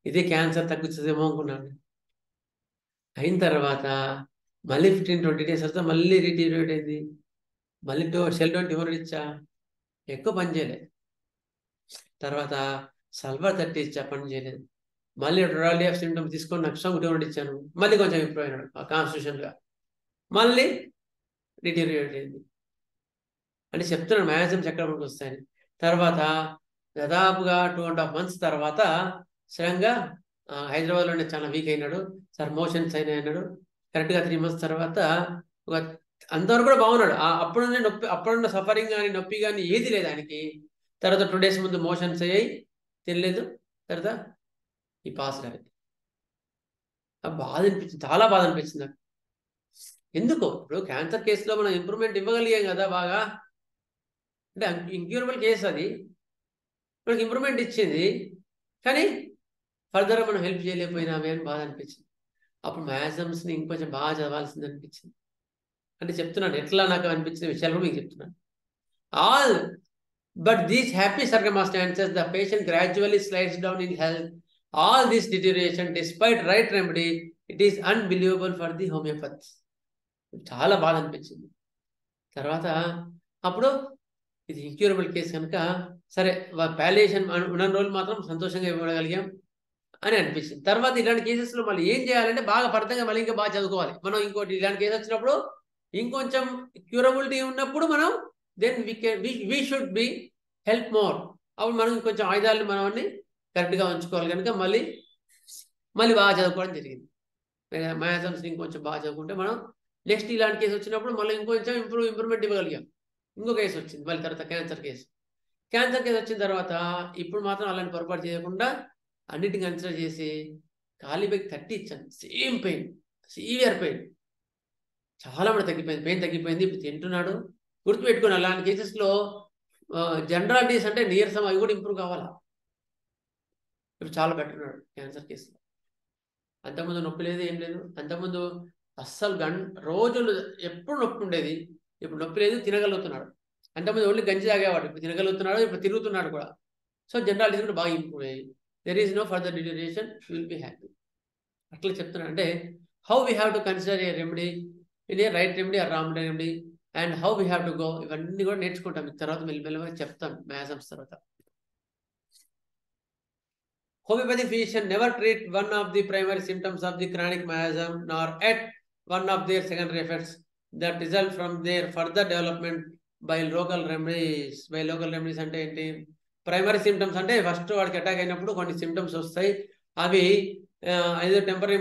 ఇదే క్యాన్సర్ తగ్గుతుందేమో అనుకున్నాను. అయిన తర్వాత మళ్ళీ 15-20 days తర్వాత మళ్ళీ రీటీరియేట్ అయింది. మళ్ళీ షెల్డోన్ ట్యూమర్ ఇచ్చా, ఎక్కువ పని చేయలేదు. తర్వాత సల్ఫర్ 30 ఇచ్చా, పని చేయలేదు. మళ్ళీ టోటాలిటీ ఆఫ్ సిమ్టమ్స్ తీసుకొని నక్షం ట్యూమర్ ఇచ్చాను, మళ్ళీ కొంచెం ఇంప్రూవ్ అయినాడు కాన్స్టిట్యూషన్గా. మళ్ళీ రీటీరియేట్ అయింది అని చెప్తున్నాడు. మ్యాక్సిమం ఎక్కడ మనకు వస్తాయని. తర్వాత దాదాపుగా 2.5 months తర్వాత సడన్గా హైదరాబాద్లోనే చాలా వీక్ అయినాడు సార్, మోషన్స్ అయినాయి అన్నాడు. కరెక్ట్గా 3 months తర్వాత ఒక అంతవరకు కూడా బాగున్నాడు. అప్పుడున్న నొప్పి, అప్పుడున్న సఫరింగ్ కానీ నొప్పి కానీ ఏది లేదు ఆయనకి. తర్వాత 2 days ముందు మోషన్స్ అయ్యాయి, తినలేదు. తర్వాత ఈ పాస్ రాలేదు. బాధ అనిపించింది, చాలా బాధ అనిపించింది నాకు. ఎందుకు ఇప్పుడు క్యాన్సర్ కేసులో మనం ఇంప్రూవ్మెంట్ ఇవ్వగలిగాం కదా బాగా, అంటే ఇంక్యూరబుల్ కేసు అది, మనకి ఇంప్రూవ్మెంట్ ఇచ్చింది, కానీ ఫర్దర్గా మనం హెల్ప్ చేయలేకపోయినామే అని బాధ అనిపించింది. అప్పుడు మ్యాథ్స్ని ఇంకొంచెం బాగా చదవాల్సింది అనిపించింది. అంటే చెప్తున్నాను ఎట్లా నాకు అనిపించిన విషయాలు కూడా మీకు చెప్తున్నాను. All but these happy circumstances the patient gradually slides down in health. All this deterioration despite right remedy, it is unbelievable for the homeopaths. చాలా బాధ అనిపించింది. తర్వాత అప్పుడు ఇది ఇంక్యూరబుల్ కేసు కనుక సరే పాలియేషన్ ఉన్న రోజులు మాత్రం సంతోషంగా ఇవ్వగలిగాం అని అనిపించింది. తర్వాత ఇలాంటి కేసెస్లో మళ్ళీ ఏం చేయాలంటే బాగా ఫలితంగా మళ్ళీ ఇంకా బాగా చదువుకోవాలి. మనం ఇంకోటి ఇలాంటి కేసు వచ్చినప్పుడు ఇంకొంచెం క్యూరబిలిటీ ఉన్నప్పుడు మనం then we should be help more. అప్పుడు మనం ఇంకొంచెం ఆయుధాలను మనల్ని కరెక్ట్గా ఉంచుకోవాలి కనుక మళ్ళీ బాగా చదువుకోవడం జరిగింది. మ్యాథ్స్ ఇంకొంచెం బాగా చదువుకుంటే మనం నెక్స్ట్ ఇలాంటి కేసు వచ్చినప్పుడు మళ్ళీ ఇంకొంచెం ఇంప్రూవ్మెంట్ ఇవ్వగలిగాం. ఇంకో కేసు వచ్చింది మళ్ళీ తర్వాత క్యాన్సర్ కేసు వచ్చిన తర్వాత ఇప్పుడు మాత్రం అలాంటి పొరపాటు చేయకుండా అన్నిటిని కన్సిడర్ చేసి ఖాళీ బైక్ 30 ఇచ్చాను. సేమ్ పెయిన్, సివియర్ పెయిన్, చాలా మంది తగ్గిపోయింది, పెయిన్ తగ్గిపోయింది, ఇప్పుడు తింటున్నాడు. గుర్తుపెట్టుకుని అలాంటి కేసెస్లో జనరాలిటీస్ అంటే నీరసం అవి కూడా ఇంప్రూవ్ కావాలా. ఇప్పుడు చాలా బెటర్ ఉన్నాడు క్యాన్సర్ కేసులో. అంతకుముందు నొప్పి లేదు, ఏం లేదు. అంతకుముందు అస్సలు రోజులు ఎప్పుడు నొప్పి ఉండేది, ఇప్పుడు నొప్పి లేదు, తినగలుగుతున్నాడు. అంతకుముందు ఓన్లీ గంజి తాగేవాడు, ఇప్పుడు తినగలుగుతున్నాడు, ఇప్పుడు తిరుగుతున్నాడు కూడా. సో జనరాలిటీస్ కూడా బాగా ఇంప్రూవ్ అయ్యాయి. There is no further deterioration, you will be happy. అట్లా చెప్తున్నాడు. అంటే how we have to consider a remedy, in a right remedy or wrong remedy, and how we have to go, ఇవన్నీ కూడా నేర్చుకుంటాం. తర్వాత మెల్లమెల్లగా చెప్తాం మ్యాథ్స్ తర్వాత. Homeopathic physician never treat one of the primary symptoms of the chronic miasm, nor at one of their secondary effects that result from their further development by local remedies. By local remedies అంటే ఏంటి? Primary symptoms అంటే first వాడికి attack అయినప్పుడు కొన్ని symptoms వస్తాయి. అవి ఏదో temporary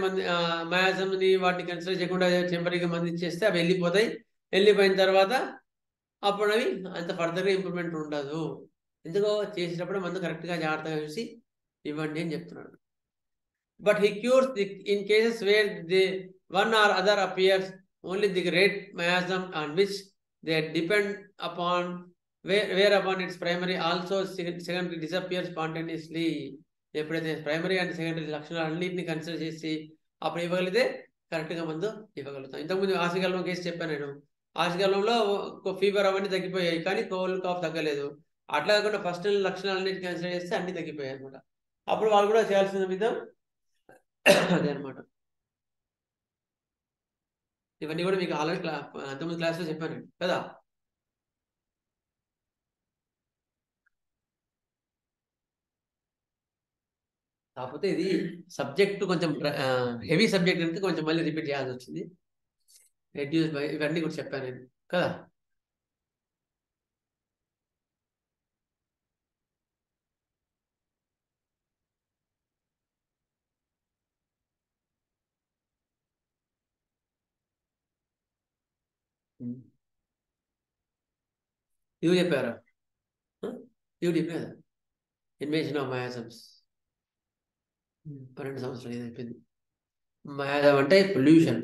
మయాజంని వాటిని కన్సిడర్ చేయకుండా టెంపరీగా మంది ఇచ్చేస్తే అవి వెళ్ళిపోతాయి. వెళ్ళిపోయిన తర్వాత అప్పుడు అవి అంత ఫర్దర్గా ఇంప్రూవ్మెంట్ ఉండదు. ఎందుకో చేసేటప్పుడు మందు కరెక్ట్గా జాగ్రత్తగా చూసి ఇవ్వండి అని చెప్తున్నాడు. But he cures in cases where the one or other appears only the great miasm on which they depend upon where upon its primary also secondary disappear spontaneously. ఎప్పుడైతే ప్రైమరీ అండ్ సెకండరీ లక్షణాలు అన్నింటినీ consider చేసి అప్పుడు ఇవ్వగలిగితే కరెక్ట్గా మందు ఇవ్వగలుగుతాం. ఇంతకుముందు ఆసిగల్లం case చెప్పాను నేను. ఆసిగల్లంలో ఫీవర్ అవన్నీ తగ్గిపోయాయి, కానీ కోల్డ్ కాఫ్ తగ్గలేదు. అట్లా కాకుండా ఫస్ట్ లక్షణాలన్నింటినీ కన్సిడర్ చేస్తే అన్ని తగ్గిపోయాయి అనమాట. అప్పుడు వాళ్ళు కూడా చేయాల్సిన విధం అదే అనమాట. ఇవన్నీ కూడా మీకు ఆల్రెడీ అంతకుముందు క్లాస్లో చెప్పాను కదా. కాకపోతే ఇది సబ్జెక్ట్ కొంచెం హెవీ సబ్జెక్ట్ అంటే కొంచెం మళ్ళీ రిపీట్ చేయాల్సి వచ్చింది. రెడ్యూస్ బై ఇవన్నీ కూడా చెప్పాను నేను కదా. ఇవి చెప్పారా? ఇవి చెప్పారా? ఇన్వేషన్ ఆఫ్ మయాజమ్స్ 12 సంవత్సరాలు ఇది అయిపోయింది. మయాజం అంటే pollution.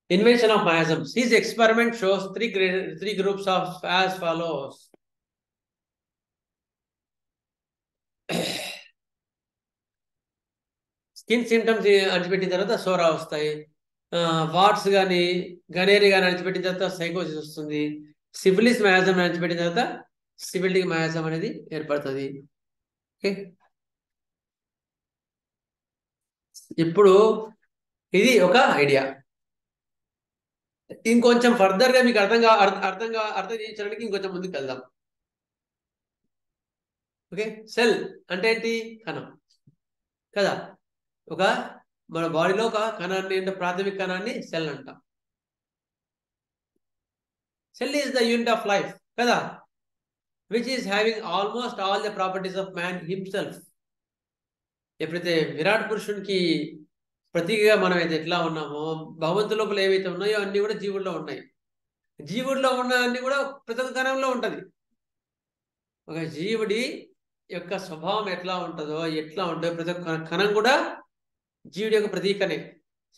Invention of miasms. His experiment shows three groups of as follows. Skin symptoms అణిచిపెట్టిన తర్వాత సోరా వస్తాయి. వాట్స్ కానీ గనేరి కానీ అణిచిపెట్టిన తర్వాత సైకోసిస్ వస్తుంది. సిఫిలిస్ మయాజం అణిచిపెట్టిన తర్వాత సిఫిలిటిక్ మయాజం అనేది ఏర్పడుతుంది. ఓకే, ఇప్పుడు ఇది ఒక ఐడియా. ఇంకొంచెం ఫర్దర్గా మీకు అర్థం చేయించడానికి ఇంకొంచెం ముందుకు వెళ్దాం. ఓకే, సెల్ అంటే ఏంటి? కణం కదా. ఒక మన బాడీలో ఒక కణాన్ని అంటే ప్రాథమిక కణాన్ని సెల్ అంటాం. Cell is the unit of life కదా. Which is having almost all the properties of man himself. ఎప్పుడైతే విరాట్ పురుషునికి ప్రతీకగా మనం అయితే ఎట్లా ఉన్నామో, భగవంతు లోపల ఏవైతే ఉన్నాయో అన్ని కూడా జీవుల్లో ఉన్నాయి. జీవుల్లో ఉన్న అన్ని కూడా ప్రతి ఒక్క కణంలో ఉంటుంది. ఒక జీవుడి యొక్క స్వభావం ఎట్లా ఉంటుందో, ఎట్లా ఉంటుందో ప్రతి ఒక్క కణం కూడా జీవుడి యొక్క ప్రతీకనే.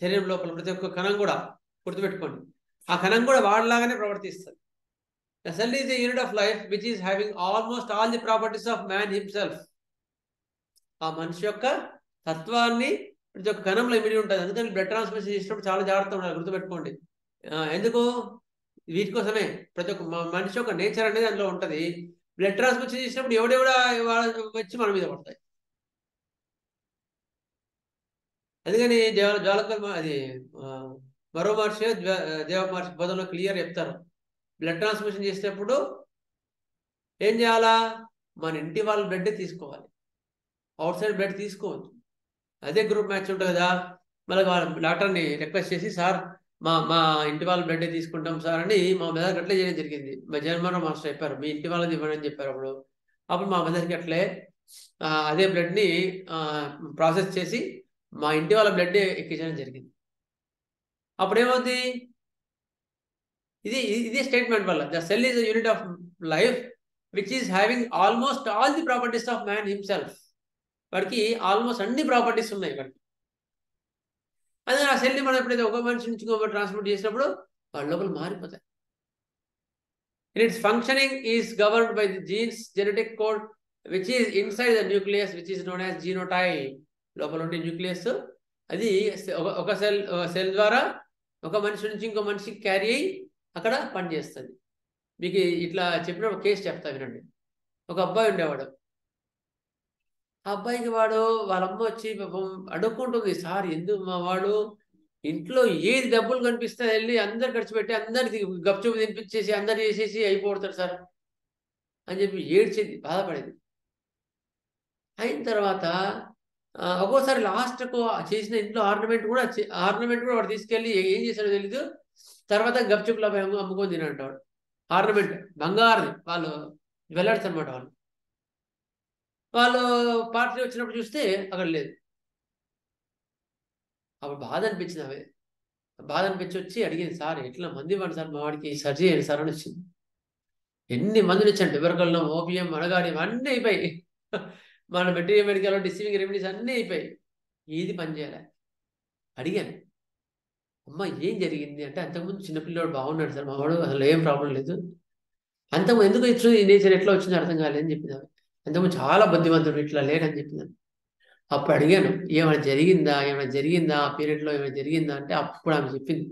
శరీరం లోపల ప్రతి ఒక్క కణం కూడా గుర్తుపెట్టుకోండి, ఆ కణం కూడా వాడిలాగానే ప్రవర్తిస్తుంది. The cell is a unit of life which is having almost all the properties of man himself. ఆ మనిషి యొక్క తత్వాన్ని ప్రతి ఒక్క కణంలో ఇమిడి ఉంటుంది. అందుకని బ్లడ్ ట్రాన్స్ఫ్యూషన్ చేసినప్పుడు చాలా జాగ్రత్తగా ఉండాలి, గుర్తుపెట్టుకోండి. ఎందుకు? వీటి కోసమే. ప్రతి ఒక్క మనిషి యొక్క నేచర్ అనేది అందులో ఉంటుంది. బ్లడ్ ట్రాన్స్ఫ్యూషన్ చేసినప్పుడు ఎవడెవడ వచ్చి మన మీద పడతాయి. అందుకని జ్వాలకర్ అది మరో మహర్షి దేవ మహర్షి బోధనలో క్లియర్ చెప్తారు. బ్లడ్ ట్రాన్స్ఫ్యూషన్ చేసేటప్పుడు ఏం చేయాలా? మన ఇంటి వాళ్ళ బ్లడ్ తీసుకోవాలి, అవుట్ సైడ్ బ్లడ్ తీసుకోవద్దు. అదే గ్రూప్ మ్యాచ్ ఉంటుంది కదా, మళ్ళీ వాళ్ళ డాక్టర్ని రిక్వెస్ట్ చేసి, సార్ మా ఇంటి వాళ్ళ బ్లడ్ తీసుకుంటాం సార్ అని మా మెదక్ అట్లే చేయడం జరిగింది. మా జగన్మోహన్ మాస్టర్ చెప్పారు, మీ ఇంటి వాళ్ళది ఇవ్వండి అని చెప్పారు. అప్పుడు మా మెదక్కి అట్లే అదే బ్లడ్ని ప్రాసెస్ చేసి మా ఇంటి వాళ్ళ బ్లడ్ ఎక్కించడం జరిగింది. అప్పుడేమవుతుంది? ఇది స్టేట్మెంట్ వల్ల the cell is a unit of life which is having almost all the properties of man himself. వాడికి ఆల్మోస్ట్ అన్ని ప్రాపర్టీస్ ఉన్నాయి వాడికి. అదే ఆ సెల్ని మనం ఎప్పుడైతే ఒక మనిషి నుంచి ఇంకొక ట్రాన్స్పోర్ట్ చేసినప్పుడు వాళ్ళ లోపల మారిపోతాయి. In it's functioning is governed by the jeans genetic code which is inside the nucleus which is known as genotype. లోపల ఉండే న్యూక్లియస్ అది ఒక సెల్ ద్వారా ఒక మనిషి నుంచి ఇంకో మనిషికి క్యారీ అయ్యి అక్కడ పనిచేస్తుంది. మీకు ఇట్లా చెప్పిన ఒక కేసు చెప్తా వినండి. ఒక అబ్బాయి ఉండేవాడు. ఆ అబ్బాయికి వాళ్ళ అమ్మ వచ్చి అడుక్కుంటుంది, సార్ ఎందుకు మా వాడు ఇంట్లో ఏది డబ్బులు కనిపిస్తే వెళ్ళి అందరు ఖర్చు పెట్టి అందరికి గప్చుపు తినిపించేసి అందరు చేసేసి అయిపోతాడు సార్ అని చెప్పి ఏడ్చేది, బాధపడేది. అయిన తర్వాత ఒక్కోసారి లాస్ట్కు చేసిన ఇంట్లో ఆర్నమెంట్ కూడా వాడు తీసుకెళ్ళి ఏం చేశాడో తెలీదు. తర్వాత గప్చుపులు అమ్ముకొని తినంటాడు. ఆర్నమెంట్ బంగారుది, వాళ్ళు జ్యువెలర్స్ అనమాట. వాళ్ళు పార్టీ వచ్చినప్పుడు చూస్తే అక్కడ లేదు. అప్పుడు బాధ అనిపించింది. ఆమె బాధ అనిపించి వచ్చి అడిగింది, సార్ ఎట్లా మంది ఇవ్వండి సార్, మా వాడికి సర్జరీ అయ్యింది సార్ అని వచ్చింది. ఎన్ని మందులు ఇచ్చాను, ట్యూబర్కులోసిస్, ఓపియం, అణగారి అన్నీ అయిపోయి, మన మెటీరియల్ డిసీవింగ్ రెమెడీస్ అన్నీ అయిపోయి, ఏది పని చేయాలి అడిగాను. అమ్మ ఏం జరిగింది అంటే, అంతకుముందు చిన్నపిల్లవాడు బాగున్నాడు సార్, మా వాడు అసలు ఏం ప్రాబ్లం లేదు, అంతకుముందు ఎందుకు ఇచ్చు ఈ నేచర్ ఎట్లా వచ్చింది అర్థం కాలేదని చెప్పింది. అంతకుముందు చాలా బుద్ధిమంతుడు, ఇట్లా లేడని చెప్పింది. అప్పుడు అడిగాను, ఏమైనా జరిగిందా ఆ పీరియడ్లో ఏమైనా జరిగిందా అంటే, అప్పుడు ఆమె చెప్పింది,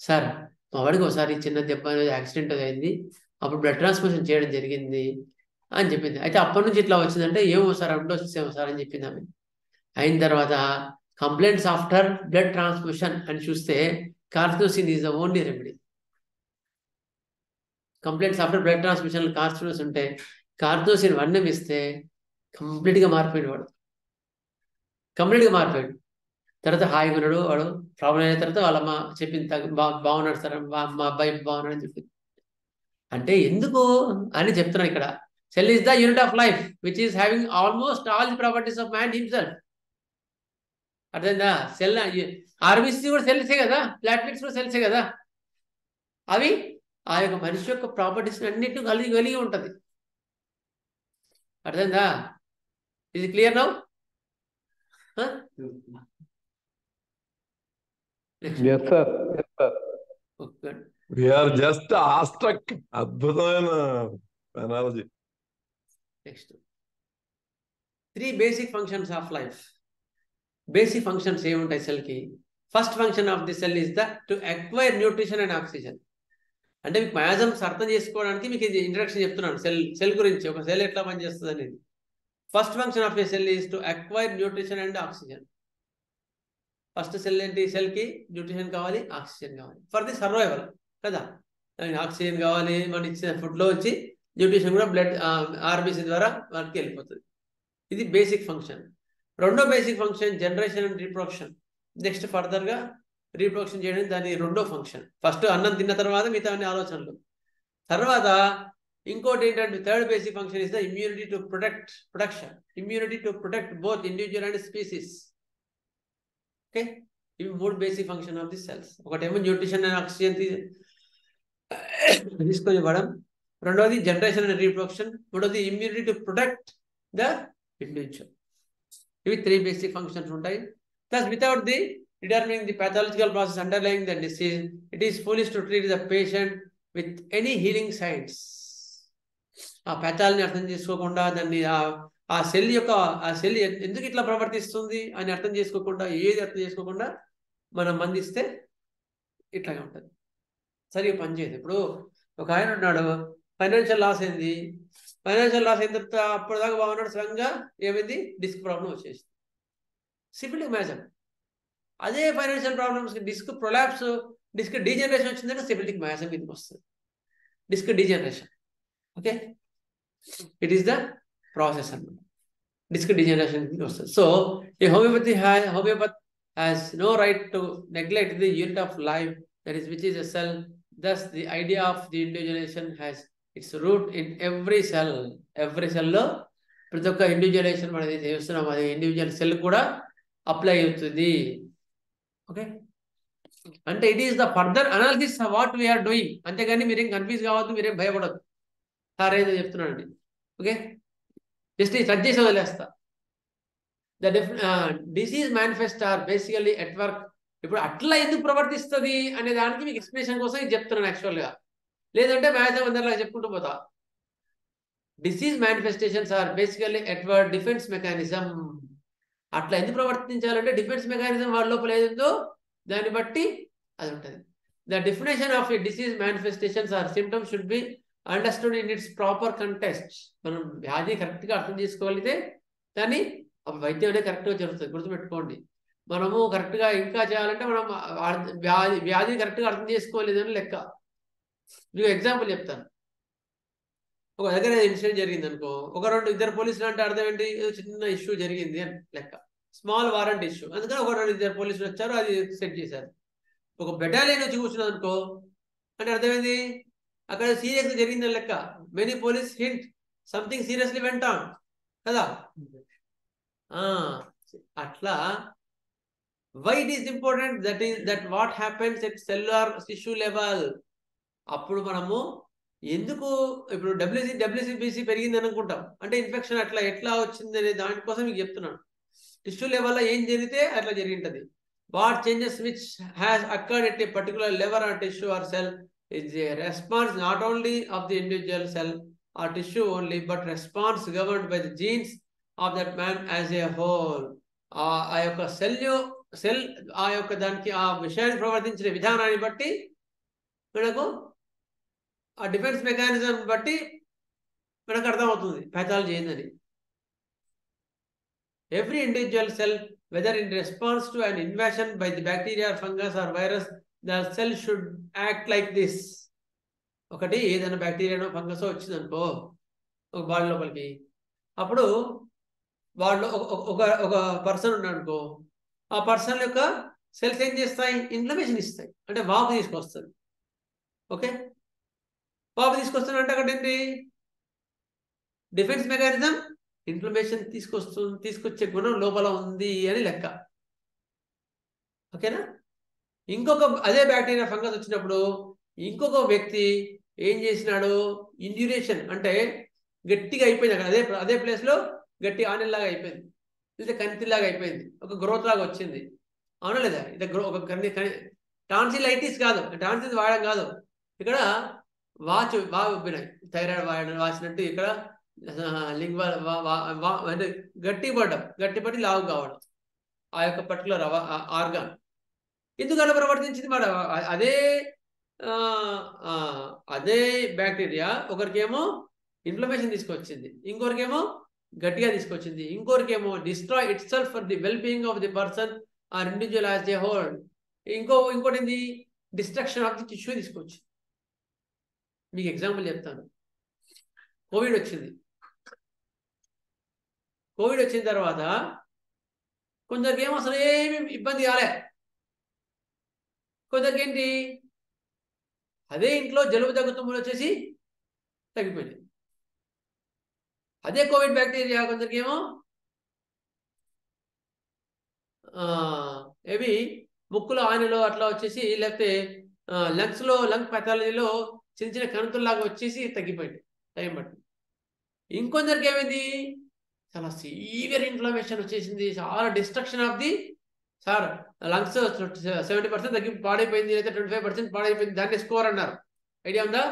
సార్ మా వాడికి ఒకసారి చిన్న దెబ్బ యాక్సిడెంట్ అయింది, అప్పుడు బ్లడ్ ట్రాన్స్ఫ్యూషన్ చేయడం జరిగింది అని చెప్పింది. అయితే అప్పటి నుంచి ఇట్లా వచ్చిందంటే ఏమో సార్ అండోసిస్ ఏమో సార్ అని చెప్పింది ఆమె. అయిన తర్వాత కంప్లైంట్స్ ఆఫ్టర్ బ్లడ్ ట్రాన్స్ఫ్యూషన్ అని చూస్తే carcinosin is the only remedy. Complaints after blood transfusion carcinosin ఉంటే కార్సినోసిన్ వర్ణం ఇస్తే కంప్లీట్గా మారిపోయాడు వాడు, కంప్లీట్గా మారిపోయాడు. తర్వాత హాయిగా ఉన్నాడు వాడు. ప్రాబ్లం అయిన తర్వాత వాళ్ళమ్మ చెప్పింది, బాగున్నాడు సార్, మా అబ్బాయి బాగున్నాడు అని చెప్పింది. అంటే ఎందుకు అని చెప్తున్నాను ఇక్కడ. Cell is the unit of life which is having almost all the properties of man himself. అర్థమైందా? సెల్ ఆర్బీసీ కూడా సెల్సే కదా, ప్లాట్లెట్స్ కూడా సెల్సే కదా. అవి ఆ యొక్క మనిషి యొక్క ప్రాపర్టీస్ అన్నిటిని కలిగి ఉంటుంది. అర్థమైందా? ఇది clear now? Yes, sir. Yes, sir. Okay. We are just awestruck. అద్భుతమైన analogy. Next. 3 basic functions of life. Basic functions ఏముంటాయి సెల్కి? First function of the cell is to acquire nutrition and oxygen. అంటే మీకు మయాజమ్స్ అర్థం చేసుకోవడానికి మీకు ఇది ఇంట్రడక్షన్ చెప్తున్నాను సెల్ గురించి, ఒక సెల్ ఎట్లా పనిచేస్తుంది అనేది. First function of a cell is to acquire nutrition and oxygen. First cell ఏంటి? సెల్కి న్యూట్రిషన్ కావాలి, ఆక్సిజన్ కావాలి ఫర్ ది సర్వైవల్ కదా. ఆక్సిజన్ కావాలి, మనం ఇచ్చిన ఫుడ్లో వచ్చి న్యూట్రిషన్ కూడా బ్లడ్ ఆర్బీసీ ద్వారా వాళ్ళకి వెళ్ళిపోతుంది. ఇది బేసిక్ ఫంక్షన్. రెండో basic function generation and reproduction. Next ఫర్దర్గా రీప్రొడక్షన్ చేయడం దాని రెండో ఫంక్షన్. ఫస్ట్ అన్నం తిన్న తర్వాత మిగతా అన్ని ఆలోచనలు. తర్వాత ఇంకోటి ఏంటంటే third basic function is the immunity to protection, immunity to protect both individual and species. Okay, ఇవి 3 basic function of the cells. ఒకటేమో న్యూట్రిషన్ అండ్ ఆక్సిజన్ తీసుకొని ఇవ్వడం, రెండవది జనరేషన్ అండ్ రీప్రొడక్షన్, మూడవది immunity to protect the individual. ఇవి 3 basic functions ఉంటాయి. Thus, without the determining the pathological process underlying the disease, it is foolish to treat the patient with any healing science. ఆ ప్యాథాలజీని అర్థం చేసుకోకుండా, దాన్ని ఆ cell యొక్క ఎందుకు ఇట్లా ప్రవర్తిస్తుంది అని అర్థం చేసుకోకుండా, ఏది అర్థం చేసుకోకుండా మనం మందిస్తే ఇట్లాగే ఉంటుంది, సరిగ్గా పనిచేయదు. ఇప్పుడు ఒక ఆయన ఉన్నాడు, ఫైనాన్షియల్ లాస్ అయింది. ఫైనాన్షియల్ లాస్ అయిన తర్వాత అప్పటిదాకా బాగున్నాడు, సడన్గా ఏమైంది, డిస్క్ ప్రాబ్లం వచ్చేసింది. Syphilitic miasm. అదే financial problems disc prolapse, disc degeneration వచ్చిందంటే సిఫిలిక్ మ్యాజమ్ కిందకి వస్తుంది, disc degeneration. Okay, it is the process అన్నమాట, డిస్క్ డీజనరేషన్ కిందకి వస్తుంది. సో ఈ homeopath has no right to neglect the unit of life, that is which is a cell. Thus the idea of the individualization has its root in every cell. Every cell లో ప్రతి ఒక్క individualisation మనం ఏదైతే చేస్తున్నాం అది individual cell కూడా apply అవుతుంది. Okay, అంటే it is the further analysis what we're doing. అంతేగాని మీరేం కన్ఫ్యూజ్ కావద్దు, మీరేం భయపడద్దు. సార్ ఏదో చెప్తున్నానండి. ఓకే, జస్ట్ ఈ టచ్ చేసి వదిలేస్తా. The disease manifest are basically at work. ఇప్పుడు అట్లా ఎందుకు ప్రవర్తిస్తుంది అనే దానికి మీకు ఎక్స్ప్లెనేషన్ కోసం ఇది చెప్తున్నాను యాక్చువల్గా, లేదంటే మ్యాథ్స్ అందరిలాగా చెప్పుకుంటూ పోతా. Disease manifestations are basically at work defence mechanism. అట్లా ఎందుకు ప్రవర్తించాలంటే డిఫెన్స్ మెకానిజం వాళ్ళ లోపల ఏదో దాన్ని బట్టి అది ఉంటుంది. The definition of a disease manifestations or symptoms should be understood in its proper context. మనం వ్యాధి కరెక్ట్గా అర్థం చేసుకోగలిగితే దాన్ని వైద్యం అనేది కరెక్ట్గా జరుగుతుంది. గుర్తుపెట్టుకోండి, మనము కరెక్ట్గా ఇంకా చేయాలంటే మనం వ్యాధి కరెక్ట్గా అర్థం చేసుకోలేదని లెక్క. మీకు ఎగ్జాంపుల్ చెప్తాను. ఒక దగ్గర ఇన్సిడెంట్ జరిగింది అనుకో, ఇద్దరు పోలీసులు అంటే అర్థం ఏంటి, చిన్న ఇష్యూ జరిగింది అని లెక్క, స్మాల్ వారెంట్ ఇష్యూ. అందుకని ఇద్దరు పోలీసులు వచ్చారు, అది సెట్ చేశారు. ఒక బెటాలియన్ వచ్చి కూర్చున్నది అనుకో అంటే అర్థమైంది అక్కడ సీరియస్గా జరిగిందని లెక్క. Many police hint something seriously went కదా. అట్లా why it is important that what happens at cellular tissue level. అప్పుడు మనము ఎందుకు ఇప్పుడు డబ్ల్యూసీబీసీ పెరిగింది అనుకుంటాం, అంటే ఇన్ఫెక్షన్ అట్లా ఎట్లా వచ్చింది అనే దానికోసం మీకు చెప్తున్నాను. టిష్యూ లెవెల్లో ఏం జరిగితే అట్లా జరిగి ఉంటుంది. What changes which has occurred at a particular level or tissue or cell is a response not only of the individual cell or tissue only, but response governed by the genes of that man as a whole. ఆ యొక్క cell ఆ యొక్క దానికి ఆ విషయాన్ని ప్రవర్తించిన విధానాన్ని బట్టి మనకు ఆ డిఫెన్స్ మెకానిజం బట్టి మనకు అర్థమవుతుంది ప్యాథాలజీ ఏందని. Every individual cell whether in response to an invasion by the bacteria, fungus or virus, the cell should act like this. ఒకటి ఏదైనా బ్యాక్టీరియానో ఫంగస్ వచ్చింది అనుకో ఒక బాడీ లోపలికి, అప్పుడు వాళ్ళు ఒక పర్సన్ ఉన్నాడు అనుకో, ఆ పర్సన్ యొక్క సెల్స్ ఏం చేస్తాయి, ఇన్ఫ్లమేషన్ ఇస్తాయి, అంటే వాపు తీసుకొస్తుంది. ఓకే, వాపు తీసుకొస్తుంది అంటే అక్కడ ఏంటి డిఫెన్స్ మెకానిజం ఇన్ఫ్లమేషన్ తీసుకొచ్చే గుణం లోపల ఉంది అని లెక్క. ఓకేనా. ఇంకొక అదే బ్యాక్టీరియా ఫంగస్ వచ్చినప్పుడు ఇంకొక వ్యక్తి ఏం చేసినాడు, ఇండ్యూరేషన్ అంటే గట్టిగా అయిపోయింది అక్కడ అదే ప్లేస్లో గట్టి ఆనిల్లాగా అయిపోయింది, లేదా కంతిలాగా అయిపోయింది, ఒక గ్రోత్ లాగా వచ్చింది. అవునా లేదా? ఇది ఒక టాన్సిలైటిస్ కాదు, టాన్సిల్ వాడడం కాదు, ఇక్కడ బాగా ఉబ్బినాయి, థైరాయిడ్ వాసినట్టు ఇక్కడ లింగ్ అంటే గట్టిపడి లావు కావడం ఆ యొక్క పర్టికులర్ ఆర్గాన్. ఎందుకు అలా ప్రవర్తించింది మరి అదే బ్యాక్టీరియా ఒకరికేమో ఇన్ఫ్లమేషన్ తీసుకొచ్చింది, ఇంకొకరికేమో గట్టిగా తీసుకొచ్చింది, ఇంకొకరికేమో destroy itself for the well being of the person or individual as a whole. ఇంకోటి ఏంది, డిస్ట్రక్షన్ ఆఫ్ ది టిష్యూ తీసుకొచ్చింది. మీకు ఎగ్జాంపుల్ చెప్తాను. కోవిడ్ వచ్చింది. కోవిడ్ వచ్చిన తర్వాత కొందరికి ఏమో అసలు ఏమి ఇబ్బంది కాలే, కొందరికి ఏంటి అదే ఇంట్లో జలుబు దగ్గుతుమ్ములు వచ్చేసి తగ్గిపోయినాయి. అదే కోవిడ్ బ్యాక్టీరియా కొందరికి ఏమో ఏవి ముక్కులో ఆనెలో అట్లా వచ్చేసి, లేకపోతే లంగ్స్లో లంగ్ పెథాలజీలో చిన్న చిన్న కణుతుల్లాగా వచ్చేసి తగ్గిపోయింది టైం బట్టి. ఇంకొందరికి ఏమైంది, చాలా సీవియర్ ఇన్ఫ్లమేషన్ వచ్చేసింది, చాలా destruction of the sir lungs 70% తగ్గి పాడైపోయింది, లేదా 25% పాడైపోయింది. దాన్ని స్కోర్ అన్నారు. ఐడియా ఉందా?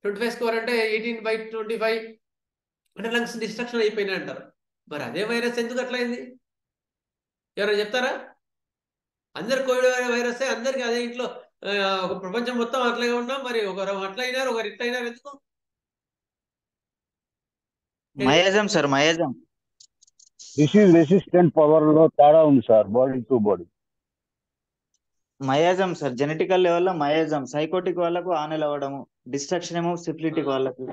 25 స్కోర్ అంటే 18/25 అంటే లంగ్స్ డిస్ట్రక్షన్ అయిపోయినాయి అంటారు. మరి అదే వైరస్ ఎందుకు అట్లా అయింది? ఎవరైనా చెప్తారా? అందరు కోవిడ్ వైరస్ అందరికి అదే ఇంట్లో ఒక ప్రపంచం మొత్తం అట్లాగే ఉన్నాం, మరి ఒకరు అట్లా అయినారు, ఒకరు ఇట్లా అయినారు, ఎందుకు? Miasm sir, miasm. Disease resistant power లో తేడా ఉంది sir, body to body. Miasm sir, genetical లెవెల్లో మయాజం. సైకోటిక్ వాళ్ళకు ఆనెల్ అవ్వడము, డిస్ట్రక్షన్ ఏమో సిఫిలిటిక్ వాళ్ళకు.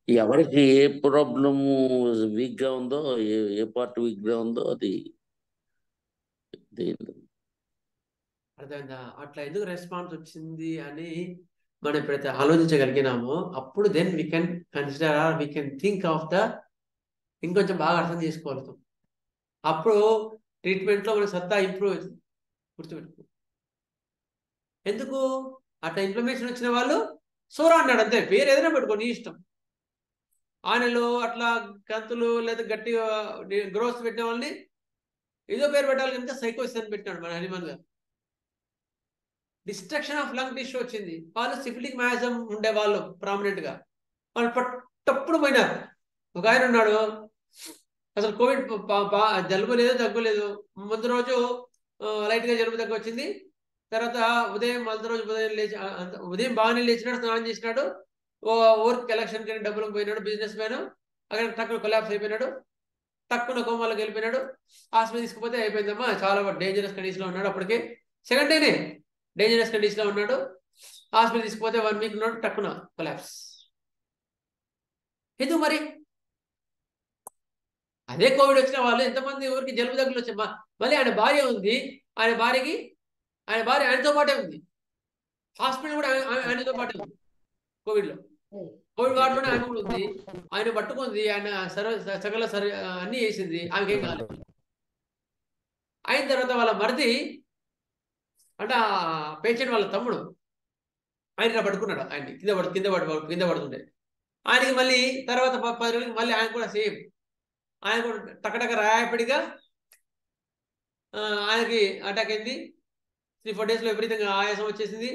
ఎవరికి ఏ ప్రాబ్లము వీక్ గా ఉందో, ఏ పార్ట్ వీక్ గా ఉందో అది అర్థమైందా? అట్లా ఎందుకు రెస్పాన్స్ వచ్చింది అని మనం ఎప్పుడైతే ఆలోచించగలిగినామో అప్పుడు then we can consider or we can think of the ఇంకొంచెం బాగా అర్థం చేసుకోగలుగుతాం. అప్పుడు ట్రీట్మెంట్లో మన సత్తా ఇంప్రూవ్ అవుతుంది. గుర్తుపెట్టుకో. ఎందుకు అట్లా ఇన్ఫ్లమేషన్ వచ్చిన వాళ్ళు సోరా అన్నాడు అంతే, పేరు ఏదైనా పెట్టుకో నీ ఇష్టం. ఆనెలు అట్లా కంతులు లేదా గట్టిగా గ్రోత్ పెట్టిన వాళ్ళని ఏదో పేరు పెట్టాలి కనుక సైకోసిస్ అని పెట్టినాడు మన హనుమాన్ గారు. డిస్ట్రక్షన్ ఆఫ్ లంగ్ టిష్యూ వచ్చింది. వాళ్ళు సిఫిలిక్ మయాజం ఉండే వాళ్ళు ప్రామినెంట్ గా, వాళ్ళు పట్టప్పుడు పోయినారు. ఒక ఆయన ఉన్నాడు, అసలు కోవిడ్ జలుబు లేదు, దగ్గు లేదు. ముందు రోజు లైట్ గా జలుబు దగ్గు వచ్చింది. తర్వాత ఉదయం మొదటి రోజు ఉదయం బాగానే లేచినాడు, స్నానం చేసినాడు, వర్క్ ఎలక్షన్ కానీ డబ్బులకు పోయినాడు, బిజినెస్ మ్యాన్. అక్కడ టక్కున కొలాప్స్ అయిపోయినాడు, టక్కున కోమాలకు వెళ్ళిపోయినాడు. హాస్పిటల్ తీసుకుపోతే అయిపోయిందమ్మా, చాలా డేంజరస్ కండిషన్ లో ఉన్నాడు. అప్పటికే సెకండ్ డేనే డేంజరస్ కండిషన్ లో ఉన్నాడు. హాస్పిటల్ తీసుకుపోతే 1 వీక్ ఉన్నాడు, టక్కున కొలాప్స్. ఎందుకు మరి? అదే కోవిడ్ వచ్చిన వాళ్ళు ఎంతమంది ఊరికి జలుబు దగ్గులు వచ్చాయి. మళ్ళీ ఆయన భార్య ఉంది, ఆయన భార్య ఆయనతో పాటే ఉంది. హాస్పిటల్ కూడా ఆయనతో పాటే ఉంది. కోవిడ్ వార్డులోనే ఆమె కూడా ఉంది. ఆయన పట్టుకుంది, ఆయన సకల అన్ని చేసింది, ఆమెకేం కాలేదు. అయిన తర్వాత వాళ్ళ మరిది అంటే ఆ పేషెంట్ వాళ్ళ తమ్ముడు ఆయన పట్టుకున్నాడు, ఆయన్ని కింద పడుతుండే. ఆయనకి మళ్ళీ తర్వాత 10 రోజులకి మళ్ళీ ఆయన కూడా సేమ్, ఆయన కూడా టకటక రాయపడిగా ఆయనకి అటాక్ అయింది. 3-4 days లో విపరీతంగా ఆయాసం వచ్చేసింది.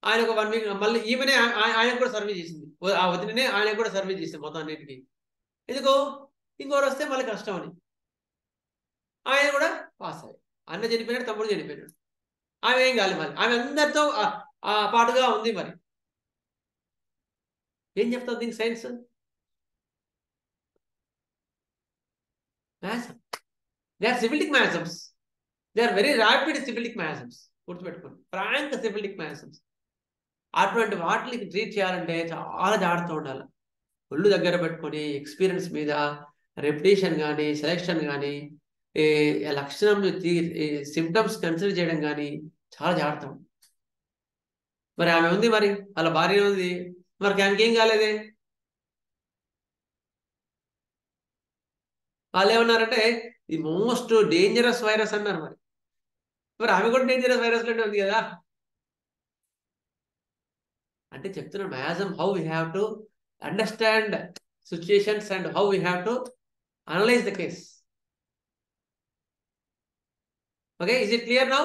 ఆయన ఒక 1 వీక్ మళ్ళీ ఈమెనే ఆయన కూడా సర్వీస్ చేసింది. ఆ వదిలినే ఆయన కూడా సర్వీస్ చేసింది మొత్తం అన్నింటికి. ఎందుకో ఇంకోరు వస్తే మళ్ళీ కష్టం అని ఆయన కూడా పాస్ అయ్యాయి. అన్న చనిపోయినాడు, తమ్ముడు చనిపోయినాడు. ఆమె ఏం కాలేదు. మళ్ళీ ఆమె అందరితో పాటుగా ఉంది. మరి ఏం చెప్తారు దీనికి science? They are syphilitic miasms. They are very rapid syphilitic miasms. గుర్తుపెట్టుకోండి, ఫ్రాంక్ సిఫిలిటిక్ మయాజమ్స్. అటువంటి వాటికి ట్రీట్ చేయాలంటే చాలా జాగ్రత్తగా ఉండాలి. ఒళ్ళు దగ్గర పెట్టుకొని ఎక్స్పీరియన్స్ మీద రెప్యుటేషన్ కానీ, సెలెక్షన్ కానీ, లక్షణం సిమ్టమ్స్ కన్సిడర్ చేయడం కానీ చాలా జాగ్రత్త. మరి ఆమె ఉంది, మరి వాళ్ళ భార్య ఉంది, మరి ఆమెకి ఏం కాలేదే? వాళ్ళు ఏమన్నారంటే ది మోస్ట్ డేంజరస్ వైరస్ అన్నారు. మరి ఆమె కూడా డేంజరస్ వైరస్ లోనే ఉంది కదా. అంటే చెప్తున్నాను miasm, how we have to understand situations and how we have to analyse the case. Okay, is it clear now?